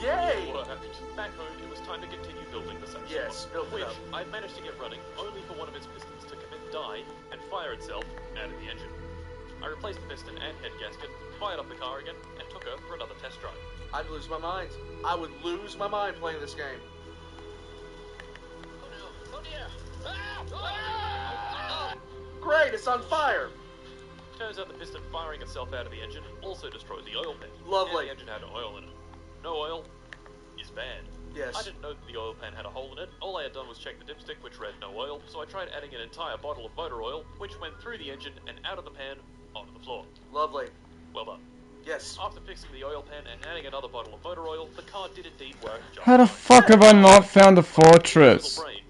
D: Yay!
A: It worked. Back home, it was time to continue building the section.
D: Yes, build it
A: which
D: up.
A: I managed to get running, only for one of its pistons to commit die and fire itself out of the engine. I replaced the piston and head gasket, fired up the car again, and took her for another test drive.
D: I'd lose my mind. I would lose my mind playing this game.
F: Oh no. Oh dear. Ah!
D: Great, it's on fire.
A: Turns out the piston firing itself out of the engine also destroyed the oil pan.
D: Lovely.
A: And the engine had oil in it. No oil is bad.
D: Yes.
A: I didn't know that the oil pan had a hole in it. All I had done was check the dipstick, which read no oil, so I tried adding an entire bottle of motor oil, which went through the engine and out of the pan onto the floor.
D: Lovely.
A: Well done.
D: Yes.
A: After fixing the oil pan and adding another bottle of motor oil, the car did indeed work just
B: How the
A: fine.
B: fuck have I not found the fortress?
A: Little brain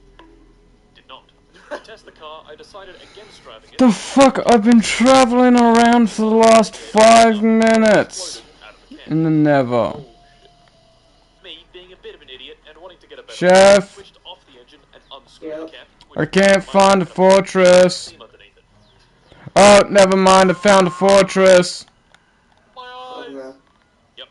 A: did not. To test the car, I decided against driving it.
B: The fuck? I've been traveling around for the last 5 minutes in the Nether.
A: Me, being a bit of an idiot and wanting to get a better
B: Chef.
A: switched off the engine and unscrewed the cap.
B: I can't find the fortress. Oh, never mind. I found the fortress.
A: My eyes! Yep.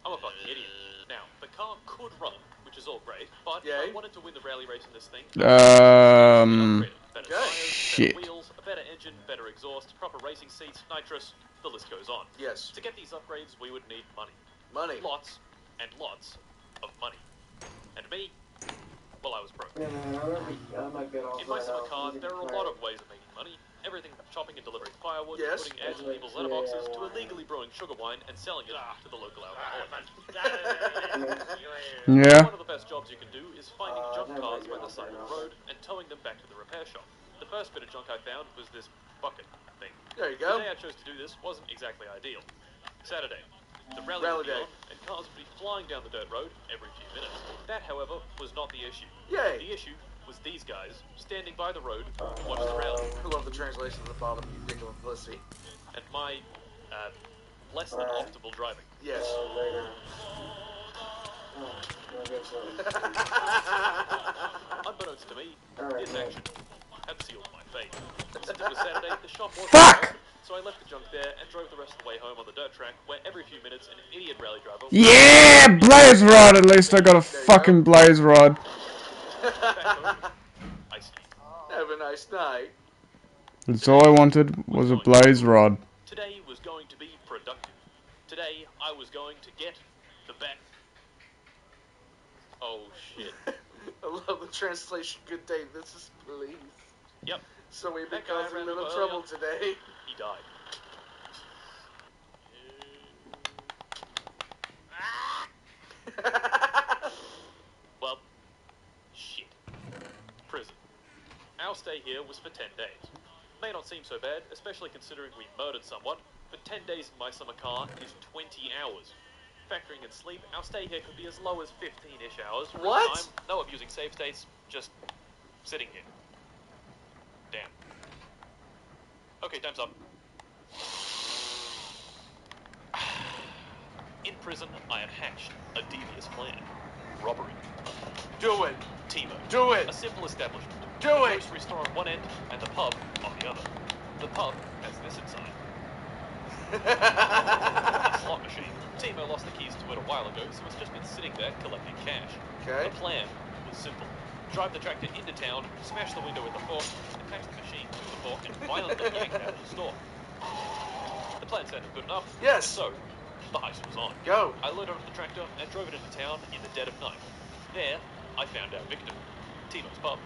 A: I'm a fucking idiot. Now, the car could run, which is all great, but if I wanted to win the rally race in this thing, better tires,
B: shit.
A: better wheels, a better engine, better exhaust, proper racing seats, nitrous, the list goes on.
D: Yes.
A: To get these upgrades, we would need money.
D: Money.
A: Lots and lots of money. And me, well, I was broke.
C: Yeah, I might get off
A: In my
C: right
A: summer
C: now.
A: car, there are a lot of ways of making money. Everything from chopping and delivering firewood, to
D: Yes.
A: putting ads in people's letterboxes, to illegally brewing sugar wine and selling it to the local alcoholic.
B: Yeah.
A: One of the best jobs you can do is finding junk cars by the side of the road and towing them back to the repair shop. The first bit of junk I found was this bucket thing.
D: There you
A: The
D: go.
A: day I chose to do this wasn't exactly ideal. Saturday. The rally
D: Rally
A: would be
D: day.
A: on, and cars would be flying down the dirt road every few minutes. That, however, was not the issue.
D: Yay.
A: The issue was these guys standing by the road to watch the rally.
D: I love the translation at the bottom. You dick of publicity.
A: And my, less than optimal driving.
D: Yes.
C: Later. Oh, I guess so.
A: Unbeknownst to me,
C: Alright,
A: this
C: man.
A: action had sealed my fate. Since it was Saturday, the shop wasn't
B: Fuck!
A: open, so I left the junk there and drove the rest of the way home on the dirt track, where every few minutes an idiot rally driver...
B: Yeah, blaze rod. At least I got a fucking blaze rod.
A: Back home, I ski.
D: Have a nice night.
B: That's all I wanted was a blaze rod.
A: Today was going to be productive. Today, I was going to get the back... Oh, shit.
D: I love the translation. Good day. This is police.
A: Yep,
D: So we've been
A: That guy
D: causing a
A: ran
D: little
A: over
D: trouble
A: earlier.
D: today.
A: he died. Well, shit. Prison. Our stay here was for 10 days. May not seem so bad, especially considering we murdered someone, but 10 days in my summer car is 20 hours. Factoring in sleep, our stay here could be as low as 15-ish hours. For
D: What?
A: Time, no abusing save states, just sitting here. Damn. Okay, time's up. In prison, I had hatched a devious plan. Robbery.
D: Do it.
A: Timo.
D: Do
A: A
D: it.
A: simple establishment.
D: Do
A: The
D: it.
A: grocery store on one end and the pub on the other. The pub has this inside. A slot machine. Timo lost the keys to it a while ago, so it's just been sitting there collecting cash.
D: Okay.
A: The plan was simple. Drive the tractor into town, smash the window with the fork, attach the machine to the fork, and violently yank it out of the store. The plan sounded good enough.
D: Yes.
A: So, the heist was on.
D: Go.
A: I loaded up the tractor and drove it into town in the dead of night. There, I found our victim, Timo's pub,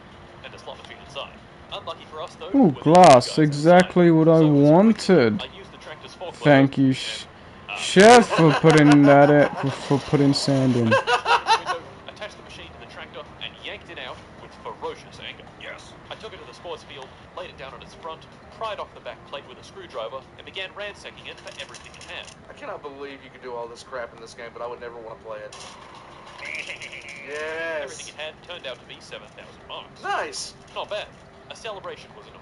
A: and a slot machine inside. Unlucky for us, though.
B: Ooh,
A: were the
B: glass.
A: two guys
B: Exactly
A: inside.
B: what I
A: So, as a quick
B: wanted.
A: I used the tractor's fork
B: Thank
A: loader
B: you,
A: and,
B: Chef, for putting that in, for putting sand in.
A: window, attached the machine to the tractor, and yanked it out with ferocious anger. Yes. I took it to the sports field, laid it down on its front, pried off the back plate with a screwdriver, and began ransacking it for everything it had.
D: I cannot believe you can do all this crap in this game, but I would never want to play it. Yes.
A: Everything it had turned out to be 7,000 marks.
D: Nice.
A: Not bad. A celebration was in order.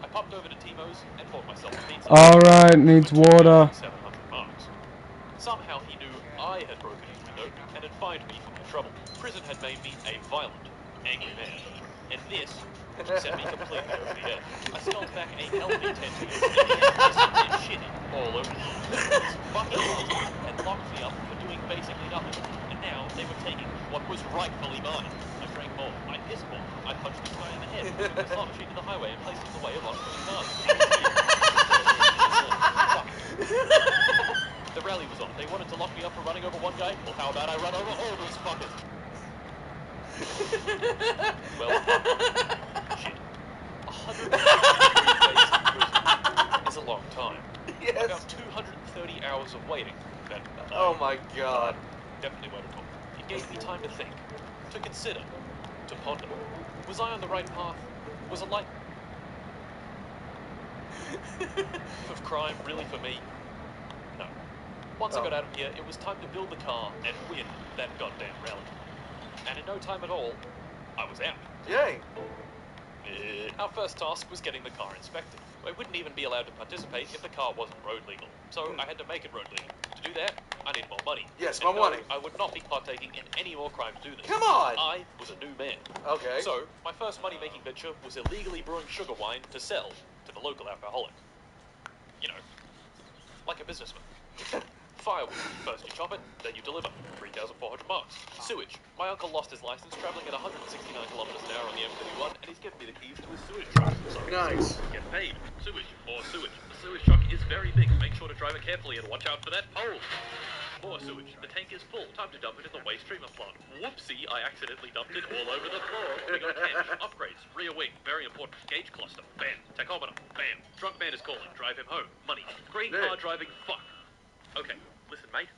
A: I popped over to Timo's and bought myself a pizza.
B: Alright, needs water.
A: 700 marks. Somehow he knew I had broken his window and had fined me for my trouble. Prison had made me a violent, angry man. And this sent me completely over the edge. I scaled back a healthy 10 years and shitting all over me. This fucking house had locked me up for doing basically nothing. And now they were taking what was rightfully mine. I drank more. I pissed more. I punched this guy in the head. took the slot machine to the highway and placed it in the way of oncoming cars. The rally was on. They wanted to lock me up for running over one guy. Well, how about I run over all those fuckers? Well, shit. 153 days in prison is a long time.
H: Yes.
A: About 230 hours of waiting. That
H: Oh my god.
A: definitely waited for. It gave me time to think, to consider, to ponder. Was I on the right path? Was a life of crime really for me? No. Once I got out of here, it was time to build the car and win that goddamn rally. And in no time at all, I was out.
H: Yay.
A: Our first task was getting the car inspected. I wouldn't even be allowed to participate if the car wasn't road legal. So I had to make it road legal. To do that, I need more money.
H: Yes,
A: And
H: more money.
A: I would not be partaking in any more crime to do this.
H: Come on!
A: I was a new man.
H: Okay.
A: So, my first money-making venture was illegally brewing sugar wine to sell to the local alcoholic. You know, like a businessman. Firewood. First you chop it, then you deliver. 3,400 marks. Sewage. My uncle lost his license traveling at 169 kilometers an hour on the M31, and he's given me the keys to his sewage truck. So
H: Nice.
A: get paid. Sewage or sewage. The sewage truck is very big. Make sure to drive it carefully and watch out for that pole. More sewage. The tank is full. Time to dump it in the waste treatment plant. Whoopsie, I accidentally dumped it all over the floor. We got cash. Upgrades. Rear wing. Very important. Gauge cluster. Bam. Tachometer. Bam. Drunk man is calling. Drive him home. Money. Green car driving. Fuck. Okay. Listen, mate.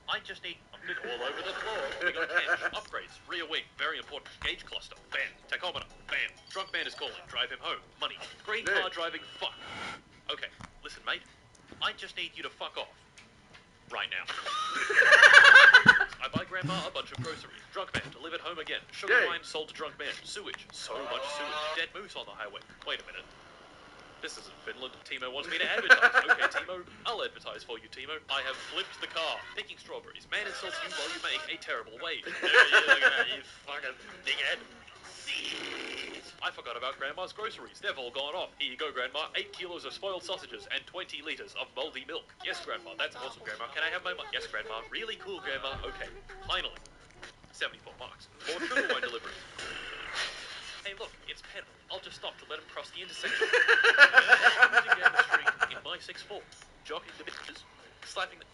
A: I just need dumped it all over the floor. We got cash. Upgrades. Rear wing. Very important. Gauge cluster. Bam. Tachometer. Bam. Drunk man is calling. Drive him home. Money. Green car driving. Fuck. Okay. Listen, mate. I just need you to fuck off. Right now. I buy Grandma a bunch of groceries. Drunk man, delivered home again. Sugar wine sold to drunk man. Sewage. So much sewage. Dead moose on the highway. Wait a minute. This isn't Finland. Timo wants me to advertise. Okay, Timo. I'll advertise for you, Timo. I have flipped the car. Picking strawberries. Man insults you while you make a terrible wave. There you look at that, you fucking dickhead. I forgot about Grandma's groceries. They've all gone off. Here you go, Grandma. 8 kilos of spoiled sausages and 20 liters of moldy milk. Yes, Grandma. That's awesome, Grandma. Can I have my money? Yes, Grandma. Really cool, Grandma. Okay. Finally. 74 marks. More sugar wine delivery. Hey, look. It's Pen. I'll just stop to let him cross the intersection. Cruising down the street in my 6'4". Jogging the bitches. Slapping the...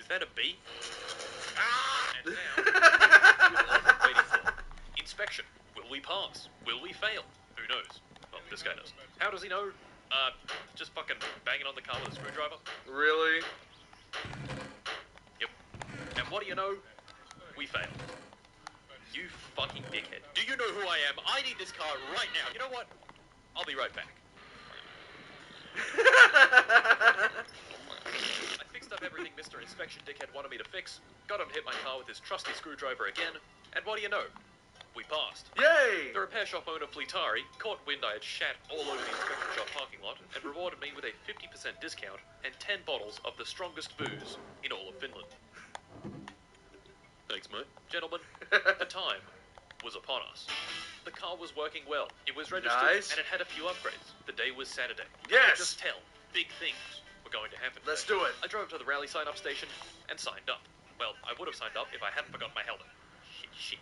A: Is that a bee? And now... waiting for... Inspection. Will we pass? Will we fail? Who knows? Well, this guy knows. How does he know? Just fucking banging on the car with a screwdriver.
H: Really?
A: Yep. And what do you know? We failed. You fucking dickhead. Do you know who I am? I need this car right now. You know what? I'll be right back. I fixed up everything Mr. Inspection Dickhead wanted me to fix, got him to hit my car with his trusty screwdriver again, and what do you know? We passed.
H: Yay!
A: The repair shop owner, Fleetari, caught wind I had shat all over the inspection shop parking lot and rewarded me with a 50% discount and 10 bottles of the strongest booze in all of Finland. Thanks, mate. Gentlemen, the time was upon us. The car was working well. It was registered and it had a few upgrades. The day was Saturday.
H: Yes!
A: I could just tell big things were going to happen.
H: Let's
A: today.
H: do it.
A: I drove to the rally sign-up station and signed up. Well, I would have signed up if I hadn't forgotten my helmet. Shit.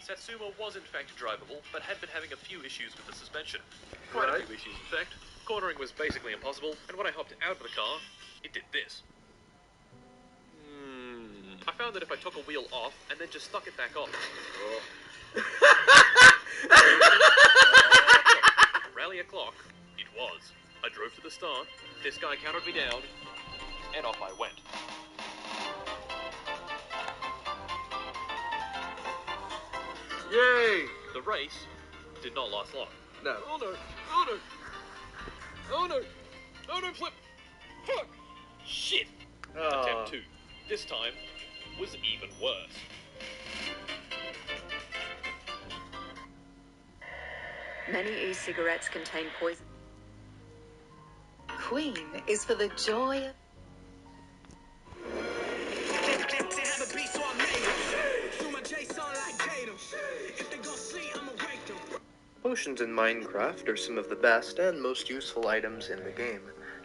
A: Satsuma was in fact drivable, but had been having a few issues with the suspension. Quite a few issues, in fact. Cornering was basically impossible, and when I hopped out of the car, it did this. I found that if I took a wheel off and then just stuck it back on. Rally o'clock, it was. I drove to the start, this guy counted me down, and off I went.
H: Yay!
A: The race did not last long.
H: No.
A: Oh no! Oh no! Oh no! Oh no! Flip! Fuck! Shit! Attempt 2. This time was even worse.
G: Many e-cigarettes contain poison.
I: Queen is for the joy of...
J: Potions in Minecraft are some of the best and most useful items in the game.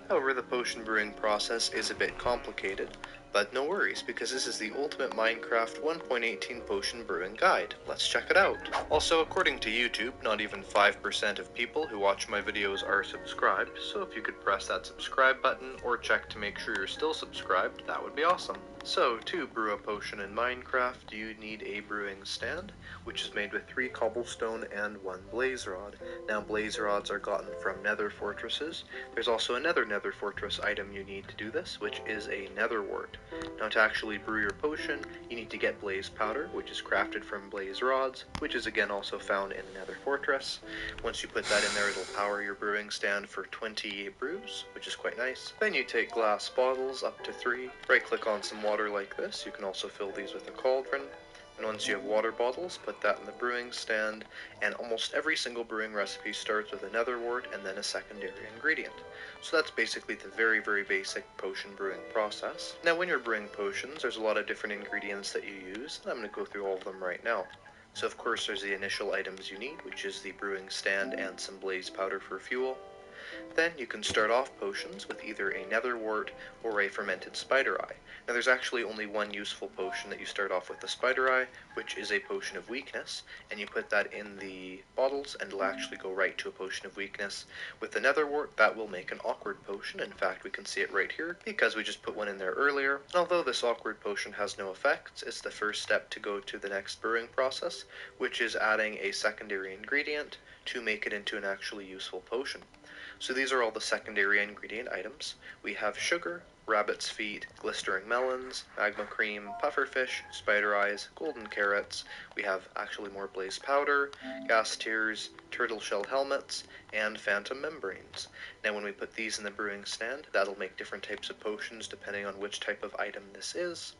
J: However, the potion brewing process is a bit complicated. But no worries, because this is the Ultimate Minecraft 1.18 Potion Brewing Guide. Let's check it out. Also, according to YouTube, not even 5% of people who watch my videos are subscribed, so if you could press that subscribe button or check to make sure you're still subscribed, that would be awesome. So, to brew a potion in Minecraft, you need a brewing stand, which is made with 3 cobblestone and 1 blaze rod. Now, blaze rods are gotten from nether fortresses. There's also another nether fortress item you need to do this, which is a nether wart. Now, to actually brew your potion, you need to get blaze powder, which is crafted from blaze rods, which is again also found in a nether fortress. Once you put that in there, it'll power your brewing stand for 20 brews, which is quite nice. Then you take glass bottles, up to 3, right-click on some water like this. You can also fill these with a cauldron. And once you have water bottles, put that in the brewing stand, and almost every single brewing recipe starts with a nether wart and then a secondary ingredient. So that's basically the very, very basic potion brewing process. Now when you're brewing potions, there's a lot of different ingredients that you use, and I'm going to go through all of them right now. So of course there's the initial items you need, which is the brewing stand and some blaze powder for fuel. Then you can start off potions with either a nether wart or a fermented spider eye. Now there's actually only one useful potion that you start off with the spider eye, which is a potion of weakness, and you put that in the bottles and it'll actually go right to a potion of weakness. With the nether wart, that will make an awkward potion. In fact, we can see it right here because we just put one in there earlier. And although this awkward potion has no effects, it's the first step to go to the next brewing process, which is adding a secondary ingredient to make it into an actually useful potion. So these are all the secondary ingredient items. We have sugar, rabbit's feet, glistering melons, magma cream, pufferfish, spider eyes, golden carrots. We have actually more blaze powder, gas tears, turtle shell helmets, and phantom membranes. Now when we put these in the brewing stand, that'll make different types of potions depending on which type of item this is.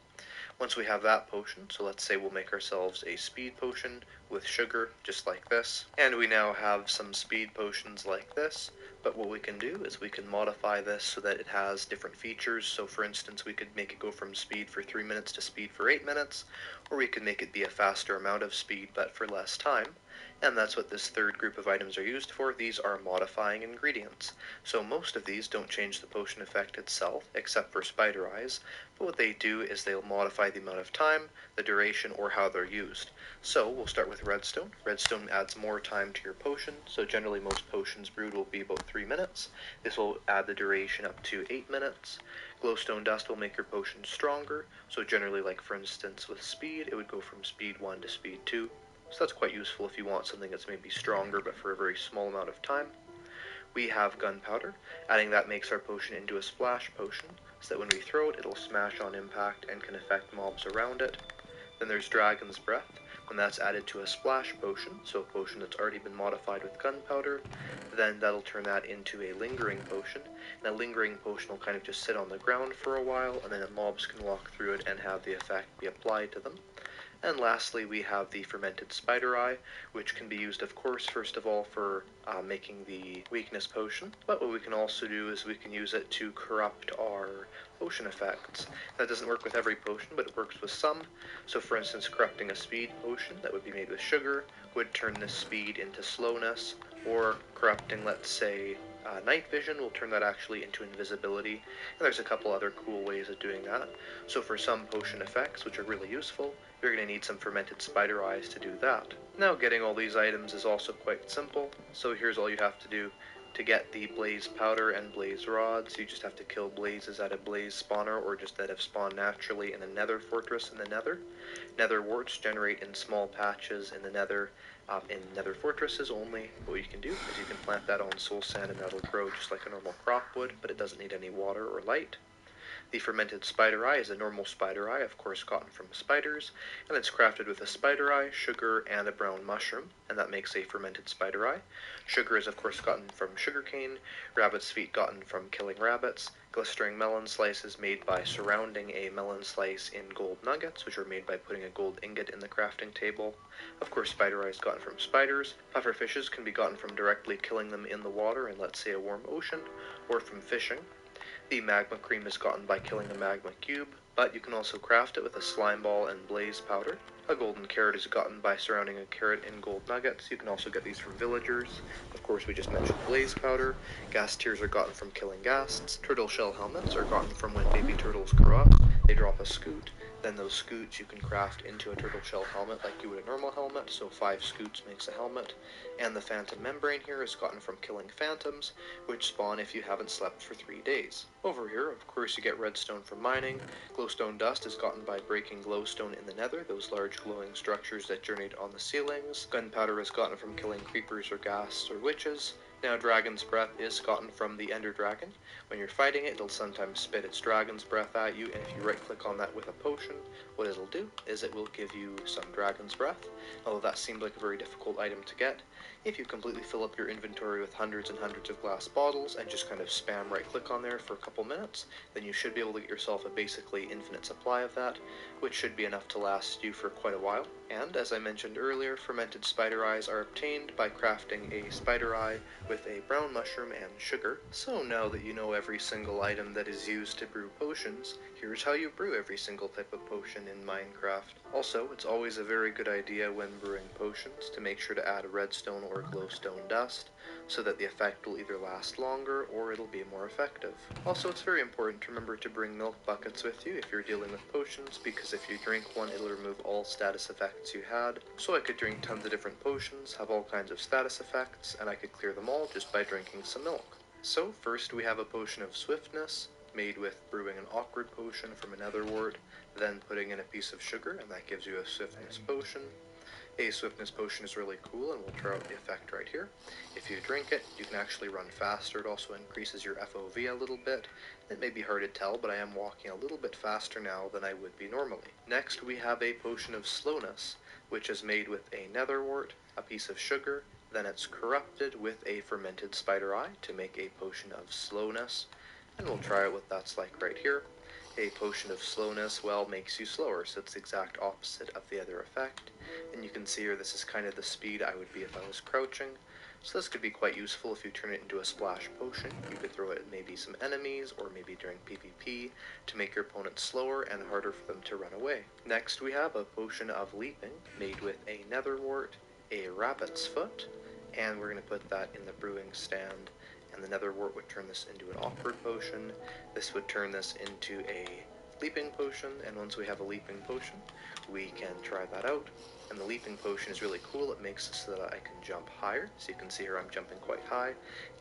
J: Once we have that potion, so let's say we'll make ourselves a speed potion with sugar, just like this. And we now have some speed potions like this, but what we can do is we can modify this so that it has different features. So for instance, we could make it go from speed for 3 minutes to speed for 8 minutes, or we could make it be a faster amount of speed but for less time. And that's what this third group of items are used for. These are modifying ingredients. So most of these don't change the potion effect itself, except for spider eyes, but what they do is they'll modify the amount of time, the duration, or how they're used. So we'll start with redstone. Redstone adds more time to your potion, so generally most potions brewed will be about 3 minutes. This will add the duration up to 8 minutes. Glowstone dust will make your potion stronger, so generally, like for instance with speed, it would go from speed 1 to speed 2. So that's quite useful if you want something that's maybe stronger but for a very small amount of time. We have gunpowder. Adding that makes our potion into a splash potion, so that when we throw it, it'll smash on impact and can affect mobs around it. Then there's dragon's breath. When that's added to a splash potion, so a potion that's already been modified with gunpowder, then that'll turn that into a lingering potion. And a lingering potion will kind of just sit on the ground for a while, and then the mobs can walk through it and have the effect be applied to them. And lastly, we have the fermented spider eye, which can be used, of course, first of all for making the weakness potion, but what we can also do is we can use it to corrupt our potion effects. That doesn't work with every potion, but it works with some. So for instance, corrupting a speed potion that would be made with sugar would turn this speed into slowness, or corrupting, let's say, night vision will turn that actually into invisibility, and there's a couple other cool ways of doing that. So for some potion effects, which are really useful, you're going to need some fermented spider eyes to do that. Now getting all these items is also quite simple, so here's all you have to do. To get the blaze powder and blaze rods, you just have to kill blazes at a blaze spawner or just that have spawned naturally in a nether fortress in the nether. Nether warts generate in small patches in the nether, in nether fortresses only. What you can do is you can plant that on soul sand and that'll grow just like a normal crop would, but it doesn't need any water or light. The fermented spider eye is a normal spider eye, of course gotten from spiders, and it's crafted with a spider eye, sugar, and a brown mushroom, and that makes a fermented spider eye. Sugar is of course gotten from sugarcane, rabbit's feet gotten from killing rabbits, glistering melon slices made by surrounding a melon slice in gold nuggets, which are made by putting a gold ingot in the crafting table. Of course, spider eyes gotten from spiders. Puffer fishes can be gotten from directly killing them in the water in, let's say, a warm ocean, or from fishing. The magma cream is gotten by killing a magma cube, but you can also craft it with a slime ball and blaze powder. A golden carrot is gotten by surrounding a carrot in gold nuggets. You can also get these from villagers. Of course, we just mentioned blaze powder. Ghast tears are gotten from killing ghasts. Turtle shell helmets are gotten from when baby turtles grow up. They drop a scoot. Then those scoots you can craft into a turtle shell helmet like you would a normal helmet, so 5 scoots makes a helmet. And the phantom membrane here is gotten from killing phantoms, which spawn if you haven't slept for 3 days. Over here, of course, you get redstone from mining. Glowstone dust is gotten by breaking glowstone in the nether, those large glowing structures that journeyed on the ceilings. Gunpowder is gotten from killing creepers or ghasts or witches. Now, dragon's breath is gotten from the ender dragon. When you're fighting it, it'll sometimes spit its dragon's breath at you, and if you right click on that with a potion, what it'll do is it will give you some dragon's breath. Although that seemed like a very difficult item to get, if you completely fill up your inventory with hundreds and hundreds of glass bottles and just kind of spam right click on there for a couple minutes, then you should be able to get yourself a basically infinite supply of that, which should be enough to last you for quite a while. And as I mentioned earlier, fermented spider eyes are obtained by crafting a spider eye with a brown mushroom and sugar. So now that you know every single item that is used to brew potions, here's how you brew every single type of potion in Minecraft. Also, it's always a very good idea when brewing potions to make sure to add redstone or glowstone dust, so that the effect will either last longer or it'll be more effective. Also, it's very important to remember to bring milk buckets with you if you're dealing with potions, because if you drink one, it'll remove all status effects you had. So I could drink tons of different potions, have all kinds of status effects, and I could clear them all just by drinking some milk. So first we have a potion of swiftness, made with brewing an awkward potion from a nether wart, then putting in a piece of sugar, and that gives you a swiftness potion. A swiftness potion is really cool, and we'll try out the effect right here. If you drink it, you can actually run faster. It also increases your FOV a little bit. It may be hard to tell, but I am walking a little bit faster now than I would be normally. Next, we have a potion of slowness, which is made with a nether wart, a piece of sugar, then it's corrupted with a fermented spider eye to make a potion of slowness. And we'll try out what that's like right here. A potion of slowness, well, makes you slower, so it's the exact opposite of the other effect. And you can see here this is kind of the speed I would be if I was crouching. So this could be quite useful if you turn it into a splash potion. You could throw it at maybe some enemies, or maybe during PvP, to make your opponents slower and harder for them to run away. Next we have a potion of leaping, made with a nether wart, a rabbit's foot, and we're going to put that in the brewing stand. And the nether wart would turn this into an awkward potion. This would turn this into a leaping potion, and once we have a leaping potion, we can try that out. And the leaping potion is really cool. It makes it so that I can jump higher. So you can see here I'm jumping quite high.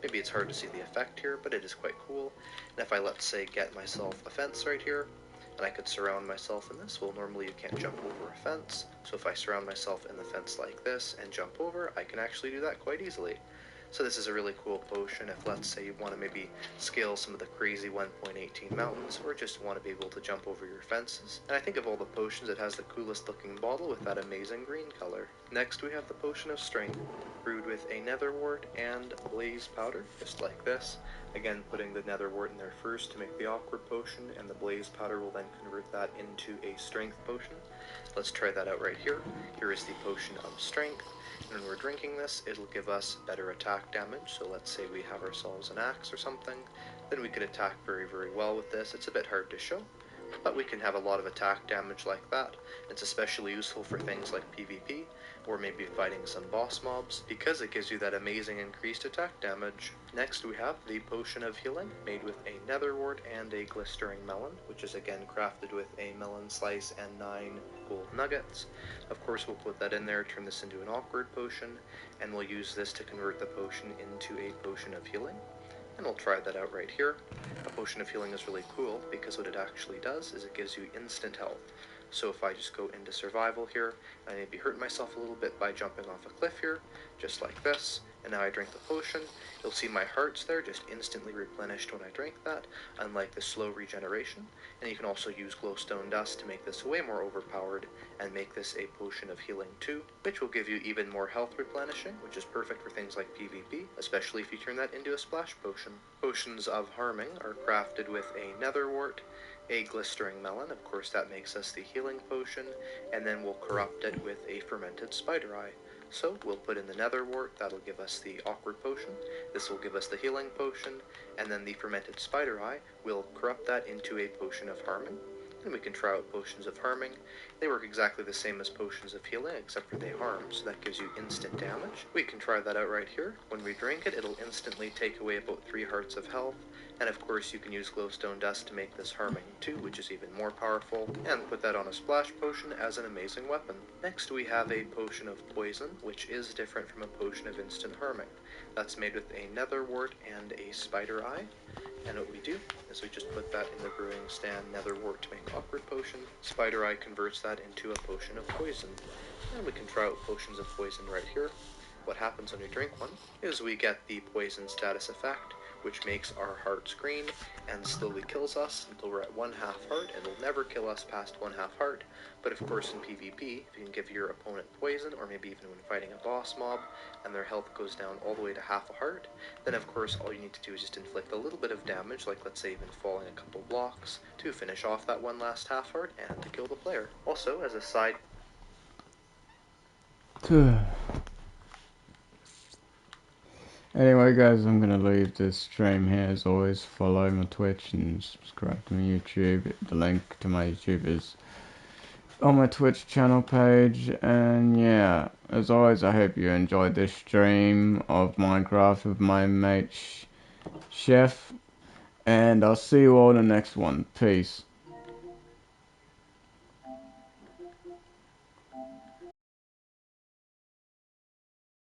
J: Maybe it's hard to see the effect here, but it is quite cool. And if I, let's say, get myself a fence right here, and I could surround myself in this, well, normally you can't jump over a fence. So if I surround myself in the fence like this and jump over, I can actually do that quite easily. So this is a really cool potion if, let's say, you want to maybe scale some of the crazy 1.18 mountains, or just want to be able to jump over your fences. And I think of all the potions, it has the coolest looking bottle with that amazing green color. Next we have the potion of strength, brewed with a nether wart and blaze powder, just like this. Again, putting the nether wart in there first to make the awkward potion, and the blaze powder will then convert that into a strength potion. Let's try that out right here. Here is the potion of strength. And when we're drinking this, it'll give us better attack damage. So let's say we have ourselves an axe or something, then we could attack very, very well with this. It's a bit hard to show, but we can have a lot of attack damage like that. It's especially useful for things like PvP, or maybe fighting some boss mobs, because it gives you that amazing increased attack damage. Next we have the potion of healing, made with a nether wart and a glistering melon, which is again crafted with a melon slice and 9 gold nuggets. Of course we'll put that in there, turn this into an awkward potion, and we'll use this to convert the potion into a potion of healing. And we'll try that out right here. A potion of healing is really cool because what it actually does is it gives you instant health. So if I just go into survival here, I maybe hurt myself a little bit by jumping off a cliff here, just like this, and now I drink the potion, you'll see my hearts there just instantly replenished when I drink that, unlike the slow regeneration. And you can also use glowstone dust to make this way more overpowered and make this a potion of healing too, which will give you even more health replenishing, which is perfect for things like PvP, especially if you turn that into a splash potion. Potions of harming are crafted with a nether wart, a glistering melon, of course that makes us the healing potion, and then we'll corrupt it with a fermented spider eye. So we'll put in the nether wart, that'll give us the awkward potion, this will give us the healing potion, and then the fermented spider eye will corrupt that into a potion of harming. Then we can try out potions of harming. They work exactly the same as potions of healing, except for they harm, so that gives you instant damage. We can try that out right here. When we drink it, it'll instantly take away about 3 hearts of health. And of course you can use glowstone dust to make this harming too, which is even more powerful, and put that on a splash potion as an amazing weapon. Next we have a potion of poison, which is different from a potion of instant harming. That's made with a nether wart and a spider eye. And what we do is we just put that in the brewing stand nether wart to make awkward potion. Spider eye converts that into a potion of poison. And we can try out potions of poison right here. What happens when we drink one is we get the poison status effect, which makes our hearts green and slowly kills us until we're at 1/2 heart, and will never kill us past 1/2 heart. But of course in PvP, if you can give your opponent poison, or maybe even when fighting a boss mob, and their health goes down all the way to 1/2 a heart, then of course all you need to do is just inflict a little bit of damage, like let's say even falling a couple blocks, to finish off that one last 1/2 heart and to kill the player. Also, as a side...
B: Anyway guys, I'm gonna leave this stream here. As always, follow my Twitch and subscribe to my YouTube. The link to my YouTube is on my Twitch channel page. And yeah, as always, I hope you enjoyed this stream of Minecraft with my mate Chef. And I'll see you all in the next one. Peace.